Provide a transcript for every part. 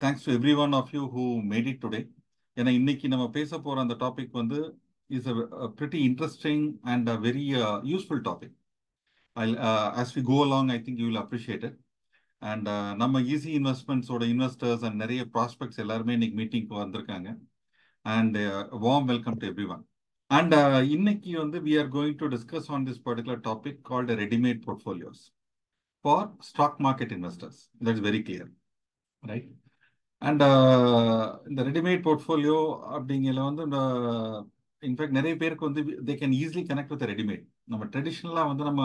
Thanks to every one of you who made it today. ஏன்னா இன்னைக்கு நம்ம பேச போற அந்த டாபிக் வந்து is a pretty interesting and a very useful topic. As we go along, I think you will appreciate it. And நம்ம easy இன்வெஸ்ட்மெண்ட்ஸோட investors and நிறைய prospects எல்லாருமே இன்னைக்கு மீட்டிங்க்கு வந்திருக்காங்க. And warm welcome to every one. And இன்னைக்கு வந்து we are going to discuss on this particular topic called ready-made portfolios for stock market investors. That's very clear, right? And இந்த readymade portfolio அப்படிங்கிற வந்து in fact நிறைய பேருக்கு வந்து they can easily connect with readymade. நம்ம ட்ரெடிஷ்னலாக வந்து நம்ம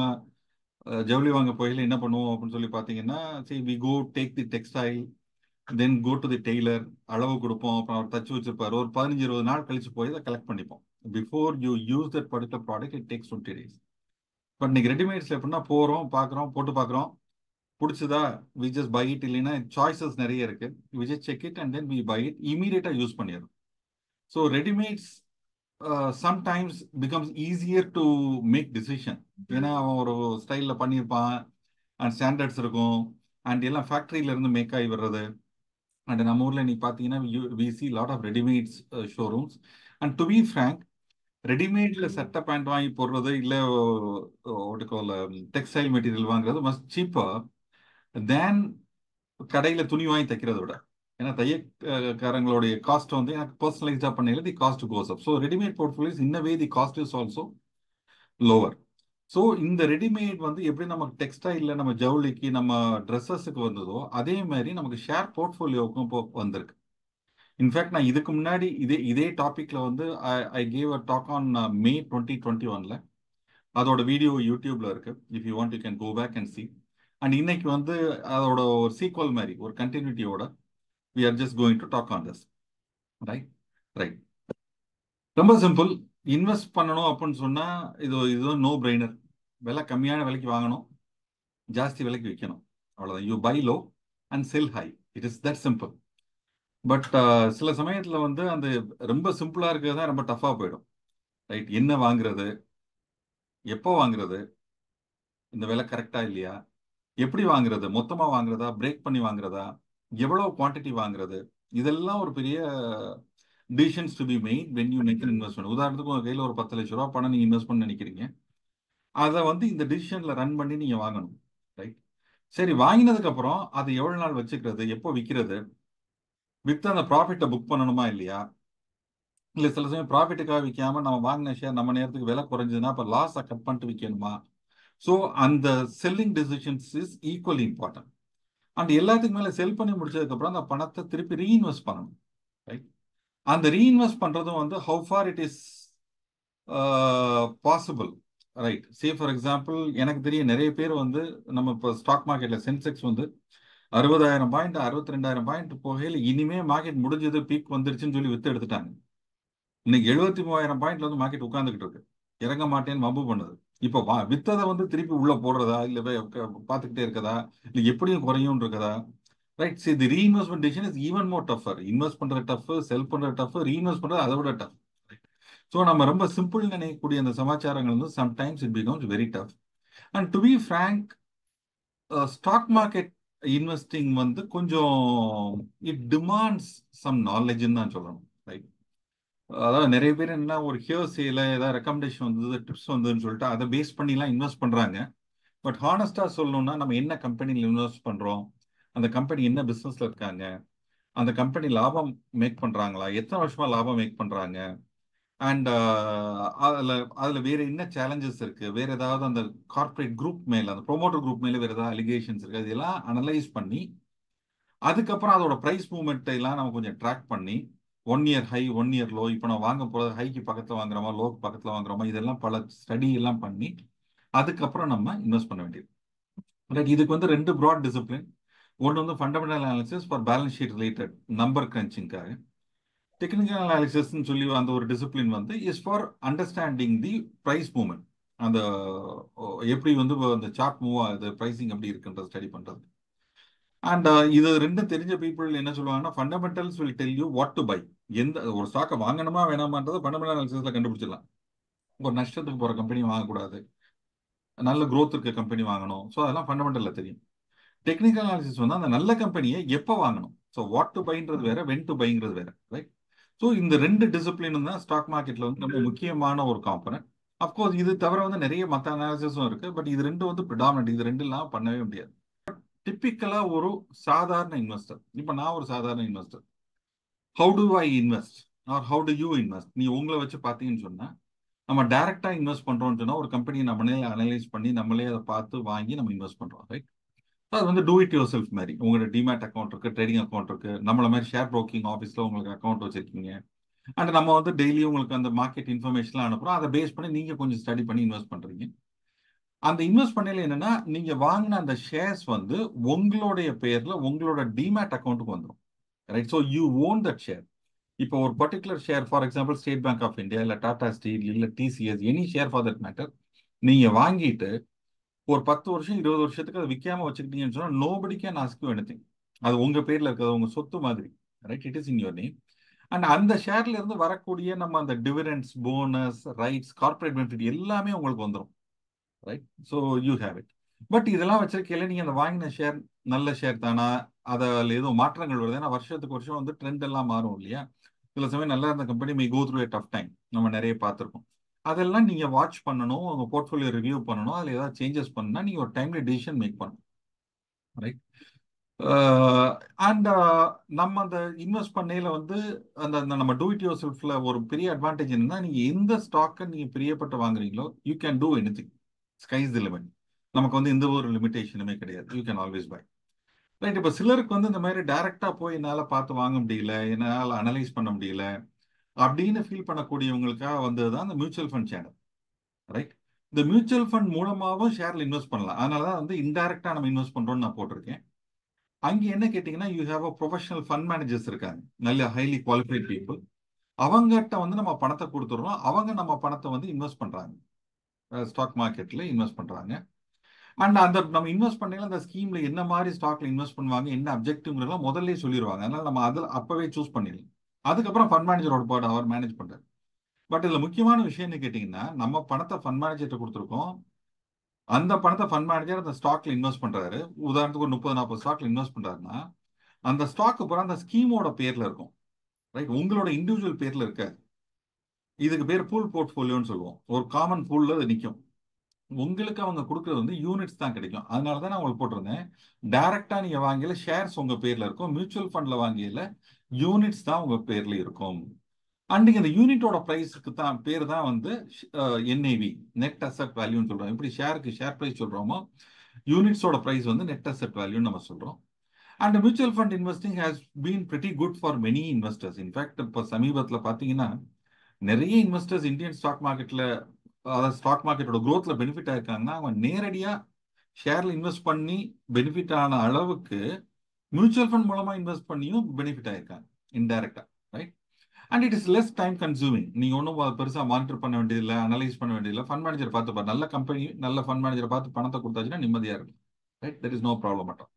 ஜவுளி வாங்க போயில என்ன பண்ணுவோம் அப்படின்னு சொல்லி பார்த்தீங்கன்னா, சரி we go take the textile, then go to the tailor, அளவு கொடுப்போம், அப்புறம் அவர் தச்சு வச்சிருப்பாரு, ஒரு 15-20 நாள் கழிச்சு போய் அதை கலெக்ட் பண்ணிப்போம். Before you use that particular product it takes 20 days. But இன்னைக்கு ரெடிமேட்ஸ்ல எப்படின்னா போகிறோம், பார்க்குறோம், போட்டு பார்க்குறோம், பிடிச்சதா வி ஜஸ்ட் பை இட், இல்லைன்னா சாய்ஸஸ் நிறைய இருக்கு, we just check it and then we buy it, இமீடியட்டா யூஸ் பண்ணிடுறோம். So readymades sometimes becomes easier to make decision. ஏன்னா அவன் ஒரு ஸ்டைலில் பண்ணியிருப்பான், அண்ட் ஸ்டாண்டர்ட்ஸ் இருக்கும், அண்ட் எல்லாம் ஃபேக்ட்ரியில இருந்து மேக் ஆகி வர்றது. அண்ட் நம்ம ஊர்ல நீ பார்த்தீங்கன்னா we see lot of readymades showrooms. And to be frank, ரெடிமேட்ல சட்டை பேண்ட் வாங்கி போடுறது இல்லை டெக்ஸ்டைல் மெட்டீரியல் வாங்குறது மஸ்ட் சீப்பர் தேன் கடையில் துணி வாங்கி தைக்கிறத விட. ஏன்னா தையக்காரங்களுடைய காஸ்ட் வந்து எனக்கு பர்சனலைஸ்டா பண்ணல, the cost goes up. So readymade portfolios in a way the cost is also lower. So இந்த ரெடிமேட் வந்து எப்படி நமக்கு டெக்ஸ்டைலில் நம்ம ஜவுளிக்கு நம்ம ட்ரெஸ்ஸஸுக்கு வந்ததோ அதே மாதிரி நமக்கு ஷேர் போர்ட்ஃபோலியோவுக்கும் இப்போ வந்திருக்கு. இன்ஃபேக்ட் நான் இதுக்கு முன்னாடி இதே டாபிக்ல வந்து I gave a talk on May 2021. அதோட வீடியோ யூடியூப்ல இருக்கு. If you want you can go back and see. And இன்னைக்கு வந்து அதோட ஒரு சீக்வல் மாதிரி ஒரு கண்டினியூட்டியோட we are just going to talk on this. Right. ரொம்ப சிம்பிள். இன்வெஸ்ட் பண்ணணும் அப்படின்னு சொன்னா இது நோ பிரெய்னர். விலை கம்மியான விலைக்கு வாங்கணும், ஜாஸ்தி விலைக்கு விற்கணும், அவ்வளவுதான். You buy low and sell high. It is that simple. But சில சமயத்துல வந்து அந்த ரொம்ப சிம்பிளா இருக்கிறது தான் ரொம்ப டஃபா போயிடும். ரைட். என்ன வாங்குறது, எப்போ வாங்குறது, இந்த விலை கரெக்டா இல்லையா, எப்படி வாங்குறது, மொத்தமா வாங்குறதா, பிரேக் பண்ணி வாங்குறதா, எவ்வளவு குவான்டிட்டி வாங்குறது, இதெல்லாம் ஒரு பெரிய decisions to be made when you make an investment. உதாரணத்துக்கு உங்க கையில் ஒரு 10 லட்ச ரூபா பணம் நீங்க இன்வெஸ்ட் பண்ண நினைக்கிறீங்க, அதை வந்து இந்த டிசிஷன்ல ரன் பண்ணி நீங்க வாங்கணும். ரைட். சரி, வாங்கினதுக்கு அப்புறம் அது எவ்வளவு நாள் வச்சுக்கிறது, எப்போ விற்கிறது, வித்து அந்த ப்ராஃபிட்டை புக் பண்ணணுமா இல்லையா, இல்ல சில சமயம் ப்ராஃபிட்டுக்காக விற்காம நம்ம வாங்கின ஷேர் நம்ம நேரத்துக்கு விலை குறைஞ்சதுன்னா அப்ப லாஸை கட் பண்ணிட்டு விற்கணுமா. ஸோ அந்த selling decisions is equally important. And எல்லாத்துக்கு மேல செல் பண்ணி முடிச்சதுக்கு அப்புறம் அந்த பணத்தை திருப்பி ரீஇன்வெஸ்ட் பண்ணணும். ரைட். அந்த ரீஇன்வெஸ்ட் பண்றதும் வந்து how for it is possible. Right. Say for example, எனக்கு தெரிய நிறைய பேர் வந்து நம்ம இப்போ ஸ்டாக் மார்க்கெட்ல சென்செக்ஸ் வந்து 60,000 பாயிண்ட் 62,000 பாயிண்ட் போகையில் இனிமே மார்க்கெட் முடிஞ்சது, பீக் வந்துருச்சுன்னு சொல்லி வித்து எடுத்துட்டாங்க. இன்னைக்கு 73,000 பாயிண்ட்ல வந்து மார்க்கெட் உட்கார்ந்துகிட்டு இருக்கு, இறங்க மாட்டேன்னு வம்பு பண்ணுது. இப்போ வித்ததை வந்து திருப்பி உள்ள போடுறதா, இல்ல பார்த்துக்கிட்டே இருக்கதா, இல்ல எப்படியும் குறையும் இருக்கதா. Right. See the reinvestment decision is even more tougher. Invest பண்றது டஃப், செல் பண்றது டஃப், ரீஇன்வெஸ்ட் பண்றது அதை விட டஃப். ஸோ நம்ம ரொம்ப சிம்பிள் நினைக்கக்கூடிய அந்த சமாச்சாரங்கள் வந்து sometimes it becomes very tough. And to be frank, stock market investing வந்து கொஞ்சம் இட் டிமாண்ட்ஸ் சம் நாலேஜ்ன்னு தான் சொல்லணும். ரைட். அதாவது நிறைய பேர் என்ன ஒரு ஹியர்ஸேல ஏதாவது ரெக்கமெண்டேஷன் வந்தது, டிப்ஸ் வந்ததுன்னு சொல்லிட்டு அதை பேஸ் பண்ணிலாம் இன்வெஸ்ட் பண்றாங்க. பட் ஹானஸ்டா சொல்லணும்னா நம்ம என்ன கம்பெனியில் இன்வெஸ்ட் பண்றோம், அந்த கம்பெனி என்ன பிசினஸ்ல இருக்காங்க, அந்த கம்பெனி லாபம் மேக் பண்றாங்களா, எத்தனை வருஷமா லாபம் மேக் பண்றாங்க, அண்ட் அதுல வேற என்ன சேலஞ்சஸ் இருக்கு, வேற ஏதாவது அந்த கார்பரேட் குரூப் மேல, அந்த ப்ரொமோட்டர் குரூப் மேல வேற ஏதாவது அலிகேஷன்ஸ் இருக்கு, இதெல்லாம் அனலைஸ் பண்ணி அதுக்கப்புறம் அதோட பிரைஸ் மூவ்மெண்ட் எல்லாம் நம்ம கொஞ்சம் ட்ராக் பண்ணி 1 இயர் ஹை 1 இயர் லோ, இப்போ நான் வாங்க போறது ஹைக்கு பக்கத்துல வாங்குறோமா லோக்கு பக்கத்துல வாங்குறோமா, இதெல்லாம் பல ஸ்டடி எல்லாம் பண்ணி அதுக்கப்புறம் நம்ம இன்வெஸ்ட் பண்ண வேண்டியது. ரைட். இதுக்கு வந்து 2 ப்ராட் டிசிப்ளின். ஒன்று வந்து fundamental analysis for balance sheet related number கிரன்ச்சிங்காக. டெக்னிக்கல் அனாலிசிஸ்ன்னு சொல்லி அந்த ஒரு டிசிப்ளின் வந்து is for understanding the price movement. அந்த எப்படி வந்து அந்த சார்ட் மூவ் ஆகுது, பிரைசிங் எப்படி இருக்குன்ற ஸ்டடி பண்றது. அண்ட் இது ரெண்டும் தெரிஞ்ச பீப்புள் என்ன சொல்லுவாங்கன்னா, fundamentals will tell you what to buy. எந்த ஒரு ஸ்டாக்கை வாங்கணுமா வேணாமான்றதை ஃபண்டமெண்டல் அனாலிசிஸ்ல கண்டுபிடிச்சிடலாம். ஒரு நஷ்டத்துக்கு போற கம்பெனி வாங்கக்கூடாது, நல்ல growth இருக்க கம்பெனி வாங்கணும். ஸோ அதெல்லாம் ஃபண்டமெண்டல்ல தெரியும். டெக்னிக்கல் அனாலிசிஸ் வந்து அந்த நல்ல கம்பெனியை எப்போ வாங்கணும், ஸோ வாட் டு பைன்றது வேற, வென் டு பைங்கிறது வேற, ரைட்? ஸோ இந்த ரெண்டு டிசிப்ளினும் தான் ஸ்டாக் மார்க்கெட்ல வந்து ரொம்ப முக்கியமான ஒரு காம்பனன்ட். அப்கோர்ஸ் இது தவிர வந்து நிறைய மற்ற அனாலிசிஸும் இருக்கு, பட் இது ரெண்டு வந்து ப்ரிடாமினன்ட். இது ரெண்டு இல்லாம பண்ணவே முடியாது. டிப்பிக்கலா ஒரு சாதாரண இன்வெஸ்டர், இப்ப நான் ஒரு சாதாரண investor, how to I invest or how to you invest? நீ உங்களை வச்சு பார்த்தீங்கன்னு சொன்னா, நம்ம டைரக்டா இன்வெஸ்ட் பண்றோம்னு சொன்னா ஒரு கம்பெனியை நம்மளே அனலைஸ் பண்ணி நம்மளே அதை பார்த்து வாங்கி நம்ம இன்வெஸ்ட் பண்றோம், ரைட்? அது வந்து டூ இட் யுவர் செல்ஃப் மாதிரி. உங்களோட டிமேட் அக்கௌண்ட் இருக்கு, ட்ரேடிங் அக்கௌண்ட் இருக்கு, நம்மள மாதிரி ஷேர் புரோக்கிங் ஆஃபீஸ்ல உங்களுக்கு அக்கௌண்ட் வச்சிருக்கீங்க. அண்ட் நம்ம வந்து டெய்லி உங்களுக்கு அந்த மார்க்கெட் இன்ஃபர்மேஷன்லாம் அனுப்புறோம். அதை பேஸ் பண்ணி நீங்க கொஞ்சம் ஸ்டடி பண்ணி இன்வெஸ்ட் பண்றீங்க. அந்த இன்வெஸ்ட் பண்ணல என்னன்னா, நீங்க வாங்கின அந்த ஷேர்ஸ் வந்து உங்களுடைய பேர்ல உங்களோட டிமேட் அக்கௌண்ட்டுக்கு வந்துடும், right? So you own that share. இப்போ ஒரு particular share, for example State Bank of India, இல்லை டாடா ஸ்டீல், இல்லை TCS, any share for that matter, நீங்க வாங்கிட்டு ஒரு 10 வருஷம் 20 வருஷத்துக்கு அதை விற்காம வச்சுக்கிட்டீங்கன்னு சொன்னா nobody can ask you anything. அது உங்க பேர்ல இருக்கிறது உங்க சொத்து மாதிரி, right? It is in your name. And அந்த ஷேர்ல இருந்து வரக்கூடிய நம்ம அந்த dividends, bonus, rights, corporate benefit எல்லாமே உங்களுக்கு வந்துடும், right? So you have it. But இதெல்லாம் வச்சிருக்கையில நீங்க அந்த வாங்கின ஷேர் நல்ல ஷேர் தானா, அதில் ஏதோ மாற்றங்கள் வருது? ஏன்னா வருஷத்துக்கு வருஷம் வந்து ட்ரெண்ட் எல்லாம் மாறும் இல்லையா? சில சமயம் நல்லா இருந்த கம்பெனி மே கோ த்ரூ ஏ டஃப் டைம், நம்ம நிறைய பார்த்துருக்கோம். அதெல்லாம் நீங்க வாட்ச் பண்ணணும், உங்க போர்ட்ஃபோலியோ ரிவ்யூ பண்ணணும். அதுல ஏதாவது சேஞ்சஸ் பண்ணா நீங்க ஒரு டைம்லி டிசிஷன் மேக் பண்ணணும், ரைட்? அண்ட் நம்ம அந்த இன்வெஸ்ட் பண்ணையில வந்து அந்த அந்த நம்ம டூ இட் யுவர் செல்ஃப்ல ஒரு பெரிய அட்வான்டேஜ் என்னன்னா, நீங்க எந்த ஸ்டாக்கை நீங்க பிரியப்பட்டு வாங்குறீங்களோ you can do anything. Sky's the limit. நமக்கு வந்து எந்த ஒரு லிமிடேஷனுமே கிடையாது. You can always buy, right? இப்போ சிலருக்கு வந்து இந்த மாதிரி டைரக்டா போய் என்னால் பார்த்து வாங்க முடியல, என்னால் அனலைஸ் பண்ண முடியல அப்படின்னு ஃபீல் பண்ணக்கூடியவங்களுக்காக வந்தது தான் இந்த மியூச்சுவல் ஃபண்ட் சேனல், ரைட்? இந்த மியூச்சுவல் ஃபண்ட் மூலமாகவும் ஷேர்ல இன்வெஸ்ட் பண்ணலாம். அதனால தான் வந்து இன்டைரக்டா நம்ம இன்வெஸ்ட் பண்றோம்னு நான் போட்டிருக்கேன். அங்கே என்ன கேட்டிங்கன்னா, you have a professional fund managers இருக்காங்க, நல்ல ஹைலி குவாலிஃபைட் பீப்புள். அவங்ககிட்ட வந்து நம்ம பணத்தை கொடுத்துடுறோம், அவங்க நம்ம பணத்தை வந்து இன்வெஸ்ட் பண்றாங்க, ஸ்டாக் மார்க்கெட்ல இன்வெஸ்ட் பண்றாங்க. அண்ட் அந்த நம்ம இன்வெஸ்ட் பண்ணல அந்த ஸ்கீம்ல என்ன மாதிரி ஸ்டாக்ல இன்வெஸ்ட் பண்ணுவாங்க, என்ன அப்ஜெக்டிவ்லாம் முதல்ல சொல்லிடுவாங்க. அதனால நம்ம அதில் அப்பவே சூஸ் பண்ணிடலாம். அதுக்கப்புறம் ஃபண்ட் மேனேஜரோட பார்ட் அவர் மேனேஜ் பண்றாரு. பட் இதுல முக்கியமான விஷயம் என்ன கேட்டீங்கன்னா, நம்ம பணத்தை ஃபண்ட் மேனேஜர்கிட்ட கொடுத்துருக்கோம். அந்த பணத்தை ஃபண்ட் மேனேஜர் அந்த ஸ்டாக்ல இன்வெஸ்ட் பண்றாரு. உதாரணத்துக்கு ஒரு 30-40 ஸ்டாக்ல இன்வெஸ்ட் பண்றாருன்னா, அந்த ஸ்டாக் பூரா அந்த ஸ்கீமோட பேர்ல இருக்கும், ரைட்? உங்களோட இண்டிவிஜுவல் பேர்ல இருக்காது. இதுக்கு பேர் பூல் போர்ட்ஃபோலியோன்னு சொல்லுவோம். ஒரு காமன் பூல்ல அது நிற்கும். உங்களுக்கு அவங்க கொடுக்கறது வந்து யூனிட்ஸ் தான் கிடைக்கும். அதனால தான் நான் உங்களுக்கு போட்டிருந்தேன், டைரக்டா நீங்க வாங்கல ஷேர்ஸ் உங்க பேர்ல இருக்கும், மியூச்சுவல் ஃபண்ட்ல வாங்கல யூனிட்ஸ் தான் உங்க பேர்ல இருக்கும். அன்றைக்கு அந்த யூனிட்டோட பிரைஸுக்கு தான் பேர் தான் வந்து என்ஏவி, நெட் அசெட் வேல்யூன்னு சொல்றோம். எப்படி ஷேருக்கு ஷேர் பிரைஸ் சொல்றோமோ, யூனிட்ஸோட பிரைஸ் வந்து நெட் அசெட் வேல்யூன்னு நம்ம சொல்றோம். And mutual fund investing has been pretty good for many investors. In fact இப்போ சமீபத்தில் பார்த்தீங்கன்னா நிறைய இன்வெஸ்டர்ஸ் இந்தியன் ஸ்டாக் மார்க்கெட்ல, அதாவது ஸ்டாக் மார்க்கெட்டோட growthல பெனிஃபிட் ஆயிருக்காங்கன்னா அவங்க நேரடியா ஷேர்ல இன்வெஸ்ட் பண்ணி பெனிஃபிட் ஆன அளவுக்கு மியூச்சுவல் ஃபண்ட் மூலமா இன்வெஸ்ட் பண்ணியும் பெனிஃபிட் ஆயிருக்காங்க இன்டைரக்டா, right? And it is less time consuming. நீங்க ஒன்றும் பெருசா மானிட்டர் பண்ண வேண்டியதில்லை, அனலைஸ் பண்ண வேண்டியதில்லை. ஃபண்ட் மேனேஜர் பார்த்து பாரு, நல்ல கம்பெனி நல்ல ஃபண்ட் மேனேஜரை பார்த்து பணத்தை கொடுத்தாச்சுன்னா நிம்மதியா இருக்கும், right? There is no problem at all.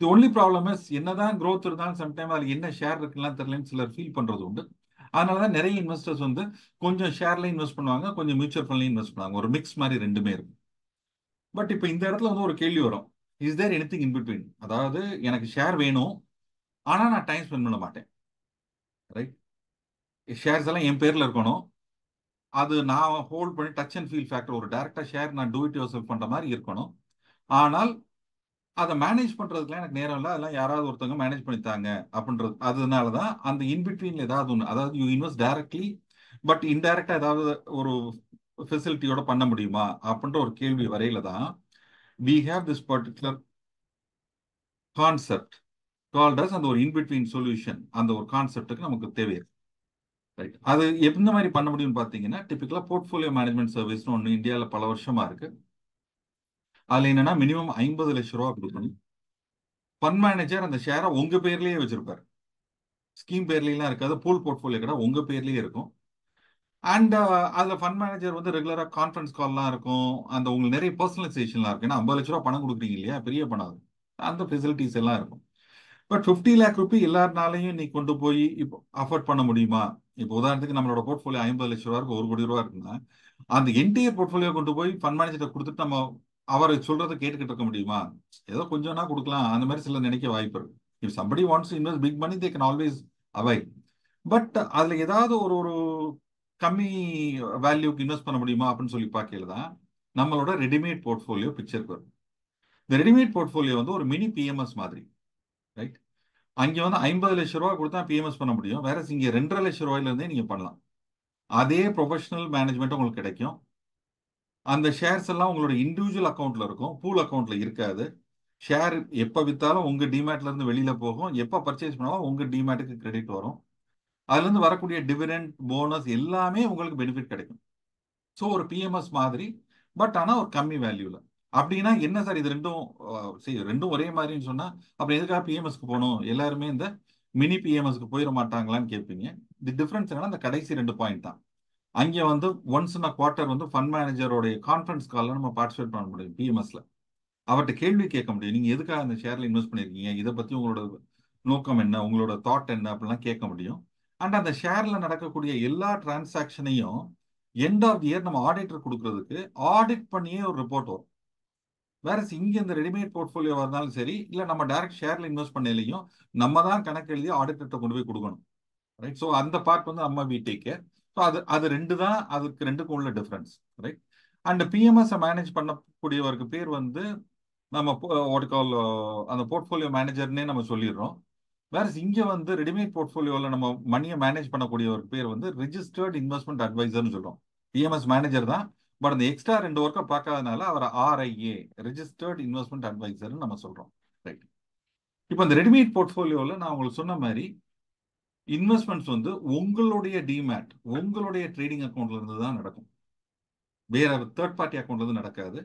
The only problem is, என்னதான் growth இருந்தாலும் சம்டைம் அதுல என்ன ஷேர் இருக்குலாம் தெரியலன்னு சிலர் ஃபீல் பண்றது உண்டு. அதனாலதான் நிறைய இன்வெஸ்டர்ஸ் வந்து கொஞ்சம் ஷேர்ல இன்வெஸ்ட் பண்ணுவாங்க, கொஞ்சம் மியூச்சுவல் ஃபண்ட்ல இன்வெஸ்ட் பண்ணுவாங்க. ஒரு மிக்ஸ் மாதிரி ரெண்டுமே இருக்கும். பட் இப்போ இந்த இடத்துல வந்து ஒரு கேள்வி வரும், is there anything in between? அதாவது எனக்கு ஷேர் வேணும், ஆனா நான் டைம் ஸ்பெண்ட் பண்ண மாட்டேன், ரைட்? ஷேர்ஸ் எல்லாம் என் பேர்ல இருக்கணும், அது நான் ஹோல்ட் பண்ணி டச் அண்ட் ஃபீல் ஃபேக்டர், ஒரு டைரக்டா ஷேர் நான் டூ இட் யுவர் செல்ஃப் பண்ற மாதிரி இருக்கணும். ஆனால் அதை மேனேஜ் பண்றதுக்குலாம் எனக்கு நேரம் இல்லை, அதெல்லாம் யாராவது ஒருத்தவங்க மேனேஜ் பண்ணித்தாங்க அப்படின்றது. அதனால தான் அந்த இன்பிட்வீன்ல ஏதாவது ஒன்று, அதாவது யூ இன்வெஸ்ட் டைரக்ட்லி பட் இன்டைரக்டா ஏதாவது ஒரு ஃபெசிலிட்டியோட பண்ண முடியுமா அப்படின்ற ஒரு கேள்வி வரையில தான் we have this particular concept called as அந்த ஒரு இன்பிட்வீன் சொல்யூஷன். அந்த ஒரு கான்செப்டுக்கு நமக்கு தேவை, ரைட்? அது எந்த மாதிரி பண்ண முடியும்னு பார்த்தீங்கன்னா, டிபிக்கலா போர்ட்ஃபோலியோ மேனேஜ்மெண்ட் சர்வீஸ்னு ஒன்று இந்தியாவில் பல வருஷமா இருக்கு. அதுல என்னன்னா மினிமம் 50 லட்சம் ரூபா கொடுக்கணும். ஃபண்ட் மேனேஜர் அந்த ஷேரை உங்க பேர்லயே வச்சிருப்பாரு, ஸ்கீம் பேர்லாம் இருக்காது, பூல் போர்ட்ஃபோலியோ கடை உங்க பேர்லயே இருக்கும். அண்ட் அதுல ஃபண்ட் மேனேஜர் வந்து ரெகுலரா கான்ஃபரன்ஸ் கால்லாம் இருக்கும், அந்த உங்களுக்கு நிறைய பர்சனலைசேஷன்லாம் இருக்கும். ஏன்னா 50 லட்ச ரூபா பணம் கொடுக்குறீங்க இல்லையா, பெரிய பணம் அது. அந்த ஃபெசிலிட்டிஸ் எல்லாம் இருக்கும். பட் 50 லேக் ரூபி எல்லாருனாலையும் நீ கொண்டு போய் இப்போ அஃபோர்ட் பண்ண முடியுமா? இப்போ உதாரணத்துக்கு நம்மளோட போர்ட்ஃபோலியோ 50 லட்ச ரூபாய்க்கு 1 கோடி ரூபா இருக்குன்னா, அந்த என்டையர் போர்ட்ஃபோலியோ கொண்டு போய் ஃபண்ட் மேனேஜர் கொடுத்துட்டு நம்ம அவர் சொல்றதை கேட்டுக்கிட்டு இருக்க முடியுமா? ஏதோ கொஞ்சம்னா கொடுக்கலாம், அந்த மாதிரி சில நினைக்க வாய்ப்பு இருக்கு. If somebody wants to invest big money they can always avail. But அதுல ஏதாவது ஒரு ஒரு கம்மி வேல்யூக்கு இன்வெஸ்ட் பண்ண முடியுமா அப்படின்னு சொல்லி பார்க்கல தான் நம்மளோட ரெடிமேட் போர்ட்ஃபோலியோ பிக்சருக்கு வரும். இந்த ரெடிமேட் போர்ட்ஃபோலியோ வந்து ஒரு மினி பிஎம்எஸ் மாதிரி, ரைட்? அங்க வந்து 50 லட்சம் ரூபாய் கொடுத்தா பிஎம்எஸ் பண்ண முடியும், வேற இங்க 2.5 லட்சம் ரூபாயில இருந்தே நீங்க பண்ணலாம். அதே ப்ரொஃபஷனல் மேனேஜ்மெண்ட் உங்களுக்கு கிடைக்கும். அந்த ஷேர்ஸ் எல்லாம் உங்களோட இண்டிவிஜுவல் அக்கௌண்ட்ல இருக்கும், பூல் அக்கௌண்ட்ல இருக்காது. ஷேர் எப்ப வித்தாலும் உங்க டிமேட்ல இருந்து வெளியில போகும், எப்ப பர்ச்சேஸ் பண்ணாலும் உங்க டிமேட்டுக்கு கிரெடிட் வரும். அதுல இருந்து வரக்கூடிய டிவிடெண்ட் போனஸ் எல்லாமே உங்களுக்கு பெனிஃபிட் கிடைக்கும். ஸோ ஒரு பிஎம்எஸ் மாதிரி, பட் ஆனா ஒரு கம்மி வேல்யூல. அப்படின்னா என்ன சார் இது ரெண்டும் சரி ரெண்டும் ஒரே மாதிரின்னு சொன்னா அப்புறம் எதுக்காக பிஎம்எஸ்க்கு போகணும், எல்லாருமே இந்த மினி பிஎம்எஸ்க்கு போயிட மாட்டாங்களான்னு கேட்பீங்க. தி டிஃபரன்ஸ் என்னன்னா அந்த கடைசி 2 பாயிண்ட் தான். அங்கே வந்து ஒன்ஸ் இன் அ குவார்ட்டர் வந்து ஃபண்ட் மேனேஜரோடைய கான்ஃபரன்ஸ் காலில் நம்ம பார்ட்டிசிபேட் பண்ண முடியும் பிஎம்எஸ்ல. அவர்கிட்ட கேள்வி கேட்க முடியும், நீங்க எதுக்காக அந்த ஷேர்ல இன்வெஸ்ட் பண்ணிருக்கீங்க, இதை பத்தி உங்களோட நோக்கம் என்ன, உங்களோட தாட் என்ன அப்படிலாம் கேட்க முடியும். அண்ட் அந்த ஷேர்ல நடக்கக்கூடிய எல்லா டிரான்சாக்ஷனையும் எண்ட் ஆஃப் இயர் நம்ம ஆடிட்டர் கொடுக்கறதுக்கு ஆடிட் பண்ணியே ஒரு ரிப்போர்ட் வரும். வேற இங்க இந்த ரெடிமேட் போர்ட்ஃபோலியோ இருந்தாலும் சரி, இல்ல நம்ம டைரக்ட் ஷேர்ல இன்வெஸ்ட் பண்ணலையும் நம்ம தான் கணக்கு எழுதி ஆடிட்டர்கிட்ட கொண்டு போய் கொடுக்கணும், ரைட்? ஸோ அந்த பார்ட் வந்து நம்ம வி டேக் கேர். ஸோ அது ரெண்டு தான், அதுக்கு ரெண்டுக்கும் உள்ள difference, right? And PMS manage பண்ணக்கூடியவருக்கு பேர் வந்து நம்ம கால் அந்த போர்ட்ஃபோலியோ மேனேஜர்னே நம்ம சொல்லிடுறோம். வேற இங்க வந்து ரெடிமேட் போர்ட்ஃபோலியோல நம்ம மணியை மேனேஜ் பண்ணக்கூடியவருக்கு பேர் வந்து ரிஜிஸ்டர்ட் இன்வெஸ்ட்மெண்ட் அட்வைசர்னு சொல்றோம். பிஎம்எஸ் மேனேஜர் தான், பட் அந்த எக்ஸ்ட்ரா 2 ஒர்க்கை பார்க்காதனால அவர் ஆர்ஐஏ ரிஜிஸ்டர்ட் இன்வெஸ்ட்மெண்ட் அட்வைசர்னு நம்ம சொல்றோம், ரைட்? இப்போ இந்த ரெடிமேட் போர்ட்ஃபோலியோல நான் உங்களுக்கு சொன்ன மாதிரி இன்வெஸ்ட்மெண்ட்ஸ் வந்து உங்களுடைய டிமேட், உங்களுடைய ட்ரேடிங் அக்கௌண்ட்ல இருந்து தான் நடக்கும், வேற தேர்ட் பார்ட்டி அக்கௌண்ட்ல இருந்து நடக்காது.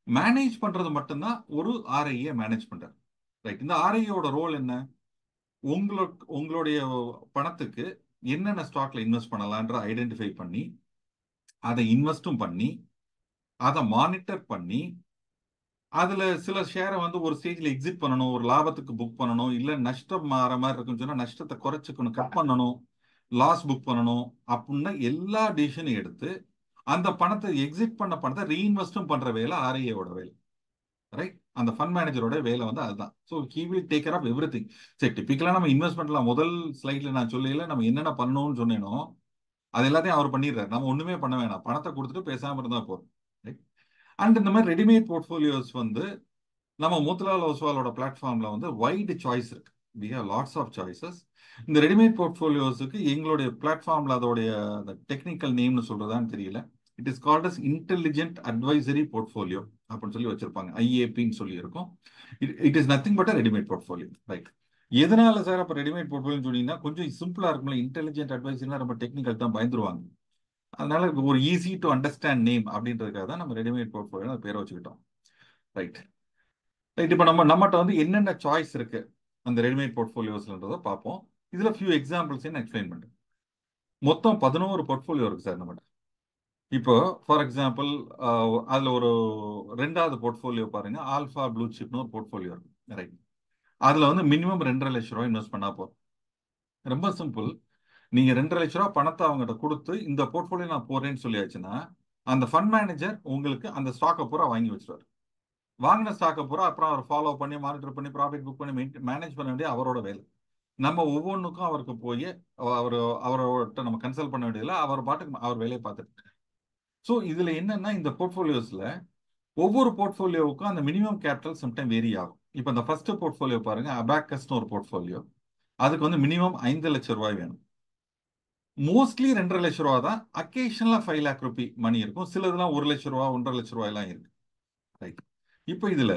மேனேஜ் பண்றது மட்டும்தான் ஒரு ஆர்ஐஏ மேனேஜ் பண்றாரு, ரைட்? இந்த ஆர்ஐயோட ரோல் என்ன, உங்களுடைய பணத்துக்கு என்னென்ன ஸ்டாக்ல இன்வெஸ்ட் பண்ணலான்ற ஐடென்டிஃபை பண்ணி அதை இன்வெஸ்டும் பண்ணி அதை மானிட்டர் பண்ணி அதுல சில ஷேரை வந்து ஒரு ஸ்டேஜ்ல எக்ஸிட் பண்ணணும், ஒரு லாபத்துக்கு புக் பண்ணணும், இல்ல நஷ்டம் மாற மாதிரி இருக்குன்னு சொன்னா நஷ்டத்தை குறைச்சிக்கணும், கட் பண்ணணும், லாஸ் புக் பண்ணணும் அப்படின்னு எல்லா டிசிஷனும் எடுத்து அந்த பணத்தை எக்ஸிட் பண்ண பணத்தை ரீஇன்வெஸ்டும் பண்ற வேலை ஆர்ஐஏவோட வேலை, ரைட்? அந்த ஃபண்ட் மேனேஜரோட வேலை வந்து அதுதான். So he will take care of everything. சரி, டிபிக்கலா நம்ம இன்வெஸ்ட்மெண்ட்ல முதல் ஸ்லைட்ல நான் சொல்லல நம்ம என்னென்ன பண்ணணும்னு சொன்னேனோ அது எல்லாத்தையும் அவர் பண்ணிடுறாரு, நம்ம ஒண்ணுமே பண்ண வேணாம், பணத்தை கொடுத்துட்டு பேசாம இருந்தா போதும், ரைட்? அண்ட் இந்த மாதிரி ரெடிமேட் போர்ட்ஃபோலியோஸ் வந்து நம்ம மூத்திலால் ஒஸ்வாலோட பிளாட்ஃபார்ம்ல வந்து வைடு சாய்ஸ் இருக்கு. We have lots of choices. இந்த ரெடிமேட் போர்ட்ஃபோலியோஸுக்கு எங்களுடைய பிளாட்ஃபார்ம்ல அதோடைய டெக்னிக்கல் நேம்னு சொல்றதான்னு தெரியல, it is called as intelligent advisory portfolio அப்படின்னு சொல்லி வச்சிருப்பாங்க, ஐஏபின்னு சொல்லி இருக்கும். It is nothing but a readymade portfolio, right? எதனால சார் அப்ப ரெடிமேட் போர்ட்ஃபோலியோன்னு சொன்னீங்கன்னா கொஞ்சம் சிம்பிளா இருக்கும்ல, இன்டெலிஜென்ட் அட்வைசரினா ரொம்ப டெக்னிக்கல் தான், பயந்துருவாங்க. அதனால ஒரு ஈஸி டு அண்டர்ஸ்டாண்ட் நேம் அப்படின்றதுக்காக தான் நம்ம ரெடிமேட் போர்ட்ஃபோலியோ பேரை வச்சுக்கிட்டோம், ரைட்? ரைட். இப்போ நம்மகிட்ட வந்து என்னென்ன சாய்ஸ் இருக்கு அந்த ரெடிமேட் போர்ட்ஃபோலியோஸ்ன்றதை பார்ப்போம். இதுல ஃபியூ எக்ஸாம்பிள்ஸ் நான் எக்ஸ்பிளைன் பண்றேன். மொத்தம் 11 போர்ட்ஃபோலியோ இருக்கு சார் நம்மகிட்ட. இப்போ ஃபார் எக்ஸாம்பிள் அதுல ஒரு 2வது போர்ட்ஃபோலியோ பாருங்க, ஆல்ஃபா ப்ளூ சிப்னு ஒரு போர்ட்ஃபோலியோ இருக்கு, ரைட்? அதுல வந்து மினிமம் 2.5 லட்சம் ரூபாய் இன்வெஸ்ட் பண்ணா போதும். ரொம்ப சிம்பிள். நீங்க 2.5 லட்சம் ரூபாய் பணத்தை அவங்ககிட்ட கொடுத்து இந்த போர்ட்ஃபோலியோ நான் போறேன்னு சொல்லியாச்சுன்னா அந்த ஃபண்ட் மேனேஜர் உங்களுக்கு அந்த ஸ்டாக்கை பூரா வாங்கி வச்சிருவாரு. வாங்கின ஸ்டாக்கை பூரா அப்புறம் அவர் ஃபாலோ பண்ணி மானிட்டர் பண்ணி ப்ராஃபிட் புக் பண்ணி மேனேஜ் பண்ண வேண்டிய அவரோட வேலை. நம்ம ஒவ்வொன்றுக்கும் அவருக்கு போய் அவரோட நம்ம கன்சல்ட் பண்ண வேண்டியதில்லை, அவர் பாட்டுக்கு அவர் வேலையை பார்த்துட்டு. ஸோ இதுல என்னன்னா இந்த போர்ட்ஃபோலியோஸ்ல ஒவ்வொரு போர்ட்ஃபோலியோவுக்கும் அந்த மினிமம் கேபிட்டல் சம்டைம் வேரி ஆகும். இப்போ இந்த ஃபர்ஸ்ட் போர்ட்ஃபோலியோ பாருங்க, அபாக்கஸ்னு ஒரு போர்ட்ஃபோலியோ, அதுக்கு வந்து மினிமம் 5 லட்சம் ரூபாய் வேணும். மோஸ்ட்லி 2.5 லட்சம் ரூபா தான், அக்கேஷனலா 5 லேக் ருபி மணி இருக்கும், சிலதுலாம் 1 லட்சம் ரூபா 1.5 லட்சம் ரூபாய் எல்லாம் இருக்கு, ரைட்? இப்போ இதுல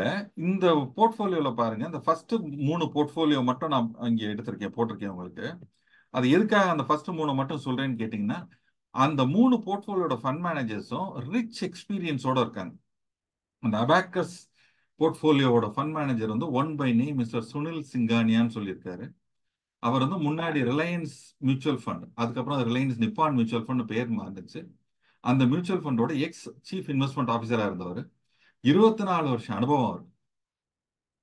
இந்த போர்ட்ஃபோலியோல பாருங்க, இந்த ஃபர்ஸ்ட் 3 போர்ட்ஃபோலியோ மட்டும் நான் இங்க எடுத்திருக்கேன், போட்டிருக்கேன் உங்களுக்கு. அது எதுக்காக அந்த ஃபர்ஸ்ட் 3 மட்டும் சொல்றேன்னு கேட்டீங்கன்னா அந்த 3 போர்ட்ஃபோலியோட ஃபண்ட் மேனேஜர்ஸும் ரிச் எக்ஸ்பீரியன்ஸோட இருக்காங்க. அந்த அபாக்கஸ் போர்ட்ஃபோலியோட ஃபண்ட் மேனேஜர் வந்து one by name mister Sunil சிங்கானியான்னு சொல்லியிருக்காரு. அவர் வந்து முன்னாடி ரிலையன்ஸ் மியூச்சுவல் ஃபண்ட், அதுக்கப்புறம் ரிலையன்ஸ் நிப்பான் மியூச்சுவல் ஃபண்ட் பேர் மாறிச்சு. அந்த மியூச்சுவல் ஃபண்டோட எக்ஸ் சீஃப் இன்வெஸ்ட்மெண்ட் ஆஃபீஸரா இருந்தவர். 24 வருஷம் அனுபவம் அவர்,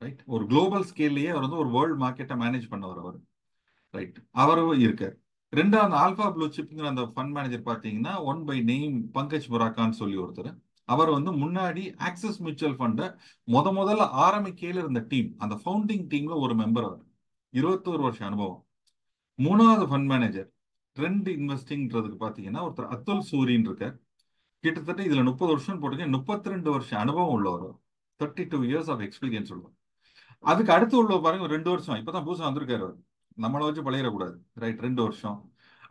ரைட்? ஒரு குளோபல் ஸ்கேல்லயே அவர் வந்து ஒரு வேர்ல்டு மார்க்கெட்டை மேனேஜ் பண்ணவர் அவர், ரைட்? அவரும் இருக்கார். 2வது ஆல்பா ப்ளூ சிப்ங்கிற அந்த ஃபண்ட் மேனேஜர் பார்த்தீங்கன்னா ஒன் பை நேம் பங்கஜ் முராக்கான்னு சொல்லி ஒருத்தர். அவர் வந்து முன்னாடி ஆக்சிஸ் மியூச்சுவல் ஃபண்டை முதல்ல ஆரம்பிக்கையில இருந்த டீம், அந்த ஃபவுண்டிங் டீம்ல ஒரு மெம்பர் அவர். 21 வருஷம் அனுபவம். மூணாவது ஃபண்ட் மேனேஜர் ட்ரெண்ட் இன்வெஸ்டிங்ன்றதுக்கு பார்த்தீங்கன்னா ஒருத்தர் அத்துல் சூரின் இருக்கார். கிட்டத்தட்ட இதுல 30 வருஷம் போட்டுருக்கேன். 32 வருஷம் அனுபவம் உள்ளவர். 32 இயர்ஸ் ஆஃப் எக்ஸ்பீரியன்ஸ் உள்ளவர். அதுக்கு அடுத்து உள்ள பாருங்க 2 வருஷம் இப்பதான் புதுசா வந்திருக்காரு அவர். நம்மளை வச்சு பழையிடக்கூடாது, ரைட்? 2 வருஷம்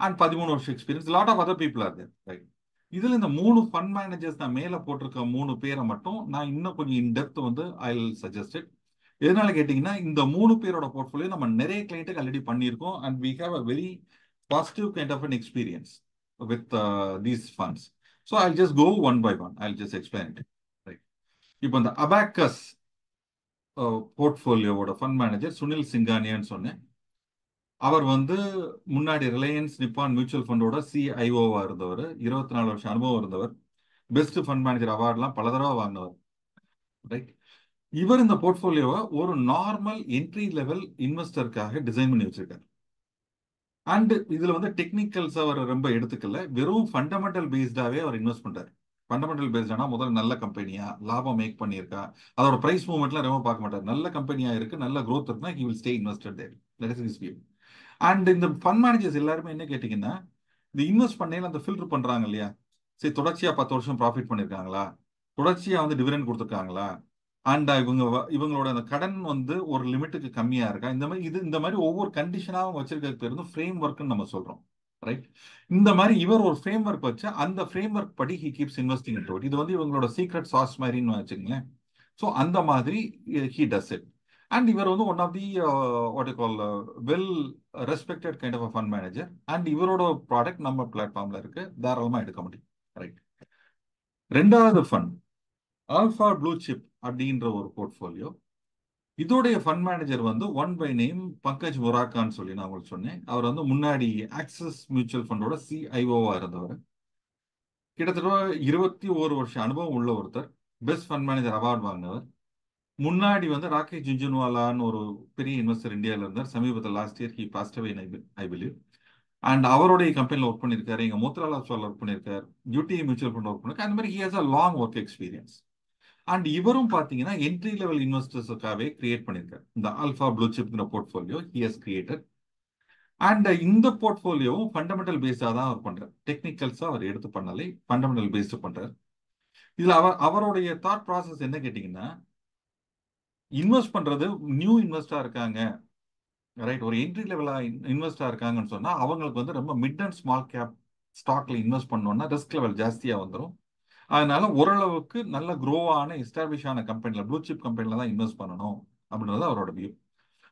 அண்ட் 13 வருஷம் experience. Lot of other people are there, right? இதுல இந்த 3 ஃபண்ட் மேனேஜர்ஸ் நான் மேல போட்டிருக்க 3 பேரை மட்டும் நான் இன்னும் கொஞ்சம் இன் டெப்த் வந்து ஐ சஜஸ்டட். எதனால கேட்டீங்கன்னா இந்த 3 பேரோட போர்ட்ஃபோலியோ நம்ம நிறைய கிளைண்ட்டுக்கு ஆல்ரெடி பண்ணியிருக்கோம் and we have a very positive kind of an experience with these funds. So I just go one by one, I just explain it, right? இப்போ இந்த அபாக்கஸ் போர்ட்ஃபோலியோவோட ஃபண்ட் மேனேஜர் சுனில் சிங்கானியான்னு சொன்னேன். அவர் வந்து முன்னாடி ரிலையன்ஸ் நிப்பான் மியூச்சுவல் ஃபண்டோட சிஐஓவா இருந்தவர். 24 வருஷம் அனுபவம் இருந்தவர். பெஸ்ட் ஃபண்ட் மேனேஜர் அவார்ட்லாம் பல தடவை வாங்கினவர், ரைட்? இவர் இந்த போர்ட்ஃபோலியோவை ஒரு நார்மல் என்ட்ரி லெவல் இன்வெஸ்டருக்காக டிசைன் பண்ணி வச்சிருக்காரு. அண்ட் இதுல வந்து டெக்னிக்கல்ஸ் அவர் ரொம்ப எடுத்துக்கல, வெறும் ஃபண்டமெண்டல் பேஸ்டாவே அவர் இன்வெஸ்ட் பண்றாரு. ஃபண்டமெண்டல் பேஸ்டானா முதல்ல நல்ல கம்பெனியா, லாபம் மேக் பண்ணியிருக்கா, அதோட பிரைஸ் மூவ்மெண்ட்லாம் ரொம்ப பார்க்க மாட்டார். நல்ல கம்பெனியா இருக்கு, நல்ல growth இருக்குன்னா he will stay invested there. That is his view. And இந்த ஃபண்ட் மேனேஜர்ஸ் எல்லாருமே என்ன கேட்டீங்கன்னா, இந்த இன்வெஸ்ட் பண்ணையில அந்த ஃபில்டர் பண்றாங்க இல்லையா? சரி, தொடர்ச்சியா 10 வருஷம் ப்ராஃபிட் பண்ணிருக்காங்களா, தொடர்ச்சியா வந்து டிவிடெண்ட் கொடுத்துருக்காங்களா, அண்ட் இவங்களோட அந்த கடன் வந்து ஒரு லிமிட்டுக்கு கம்மியா இருக்கா, இந்த மாதிரி ஒவ்வொரு கண்டிஷனாகவும் வச்சிருக்கிறது பேர் வந்து ஃப்ரேம் ஒர்க்னு நம்ம சொல்றோம், ரைட்? இந்த மாதிரி இவர் ஒரு ஃப்ரேம் ஒர்க் வச்சு அந்த ஃப்ரேம் ஒர்க் படி he keeps investing into it. இது வந்து இவங்களோட சீக்ரெட் சாஸ் மாதிரின்னு வச்சுங்களேன். ஸோ அந்த மாதிரி ஹி டஸ் இட். அண்ட் இவர் வந்து one of the what you call well respected kind of a fund manager. And இவரோட ப்ராடக்ட் நம்ம பிளாட்ஃபார்ம்ல இருக்கு, தாராளமா எடுக்க முடியும், ரைட்? ரெண்டாவது ஃபண்ட் ஆல்ஃபா ப்ளூ சிப் அப்படின்ற ஒரு போர்ட்ஃபோலியோ. இதோடைய ஃபண்ட் மேனேஜர் வந்து ஒன் பை நேம் பங்கஜ் முராக்கான்னு சொல்லி நான் உங்களுக்கு சொன்னேன். அவர் வந்து முன்னாடி ஆக்சிஸ் மியூச்சுவல் ஃபண்டோட சிஐஓவா இருந்தவர். கிட்டத்தட்ட 21 வருஷம் அனுபவம் உள்ள ஒருத்தர். பெஸ்ட் ஃபண்ட் மேனேஜர் அவார்டு வாங்கினவர். முன்னாடி வந்து ராகேஷ் ஜுன்ஜுன்வாலான்னு ஒரு பெரிய இன்வெஸ்டர் இந்தியாவில் இருந்தார். சமீபத்தில் last year he passed away I believe. And அவருடைய கம்பெனியில் ஒர்க் பண்ணியிருக்காரு, எங்க மோத்திலால் ஆஸ்வால் ஒர்க் பண்ணியிருக்காரு, யூடிஐ மியூச்சுவல் ஃபண்ட் ஒர்க் பண்ணிருக்காரு. அந்த மாதிரி he has a long work experience. And இவரும் பாத்தீங்கன்னா என்ட்ரி லெவல் இன்வெஸ்டர்ஸுக்காகவே கிரியேட் பண்ணியிருக்காரு இந்த ஆல்ஃபா ப்ளூ சிப்ங்கிற portfolio he has created. And இந்த போர்ட்ஃபோலியோவும் ஃபண்டமெண்டல் பேஸ்டா தான் அவர் பண்றாரு. டெக்னிக்கல்ஸா அவர் எடுத்து பண்ணலை, ஃபண்டமெண்டல் பேஸ்டு பண்றாரு. இதுல அவருடைய தாட் ப்ராசஸ் என்ன கேட்டீங்கன்னா, இன்வெஸ்ட் பண்றது நியூ இன்வெஸ்டா இருக்காங்க, ரைட்? ஒரு என்ட்ரி லெவலா இன்வெஸ்டா இருக்காங்கன்னு சொன்னா அவங்களுக்கு வந்து ரொம்ப மிட் அண்ட் ஸ்மால் கேப் ஸ்டாக்ல இன்வெஸ்ட் பண்ணோம்னா ரிஸ்க் லெவல் ஜாஸ்தியா வந்துடும். அதனால ஓரளவுக்கு நல்ல க்ரோ ஆன எஸ்டாப்ளிஷ் ஆன கம்பெனில, ப்ளூ சிப் கம்பெனில தான் இன்வெஸ்ட் பண்ணணும் அப்படின்றது அவரோட வியூ.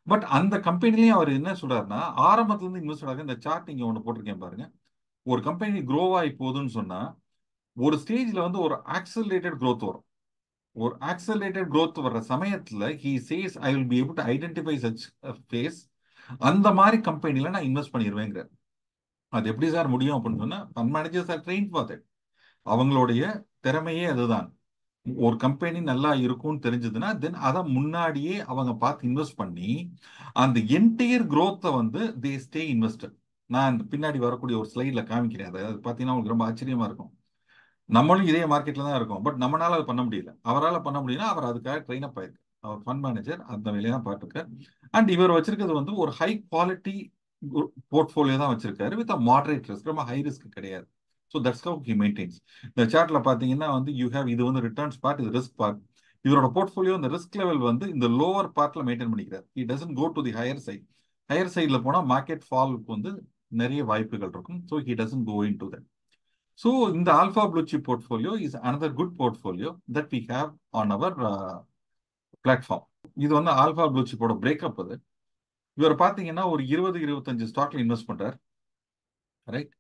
பட் அந்த கம்பெனிலையும் அவர் என்ன சொல்றாருன்னா, ஆரம்பத்துல இருந்து இன்வெஸ்ட் ஆக இந்த சார்ட் நீங்க ஒன்று போட்டிருக்கேன் பாருங்க. ஒரு கம்பெனி க்ரோ ஆகி போகுதுன்னு சொன்னா ஒரு ஸ்டேஜ்ல வந்து ஒரு ஆக்சலரேட்டட் growth வரும். ஒரு ஆக்சலரேட்டட் growth வர்ற சமயத்துல he says I will be able to identify such a phase. அந்த மாதிரி கம்பெனில நான் இன்வெஸ்ட் பண்ணிடுவேங்கிற. அது எப்படி சார் முடியும் அப்படின்னு சொன்னா, fund managers are train for that. அவங்களுடைய திறமையே அதுதான். ஒரு கம்பெனி நல்லா இருக்கும்னு தெரிஞ்சதுன்னா தென் அதை முன்னாடியே அவங்க பார்த்து இன்வெஸ்ட் பண்ணி அந்த என்டையர் growth-அ வந்து தே ஸ்டே இன்வெஸ்டட். நான் பின்னாடி வரக்கூடிய ஒரு ஸ்லைட்ல காமிக்கிறேன். அதை பார்த்தீங்கன்னா உங்களுக்கு ரொம்ப ஆச்சரியமா இருக்கும். நம்மளும் இதே மார்க்கெட்ல தான் இருக்கோம், பட் நம்மளால அது பண்ண முடியல. அவரால் பண்ண முடியும்னா அவர் அதுக்காக ட்ரெயின் அப் ஆயிருக்கு. அவர் ஃபண்ட் மேனேஜர் அந்த வேலையை தான் பார்த்துருக்காரு. அண்ட் இவர் வச்சிருக்கிறது வந்து ஒரு ஹை குவாலிட்டி போர்ட்ஃபோலியோ தான் வச்சிருக்காரு வித் அ மாடரேட் ரிஸ்க், ரொம்ப ஹை ரிஸ்க் கிடையாது. So that's how he maintains. இந்த சார்ட்ல பாத்தீங்கன்னா வந்து யூ ஹேவ் இது வந்து ரிட்டர்ன்ஸ் பார்ட், இது ரிஸ்க் பார்ட். இவரோட போர்ட்ஃபோலியோ இந்த ரிஸ்க் லெவல் வந்து இந்த லோவர் பார்ட்ல மெயின்டைன் பண்ணிக்கிறார். He doesn't go to the higher side. Higher சைட்ல போனா மார்க்கெட் ஃபாலுக்கு வந்து நிறைய வாய்ப்புகள் இருக்கும். So he doesn't go into that. So, in the Alpha Blue Chip portfolio is another good portfolio that we have on our platform. இது வந்து alpha blue சிப்போட breakup. அது இவர் பாத்தீங்கன்னா ஒரு 20-25 ஸ்டாக்ல இன்வெஸ்ட் பண்றார், ரைட்?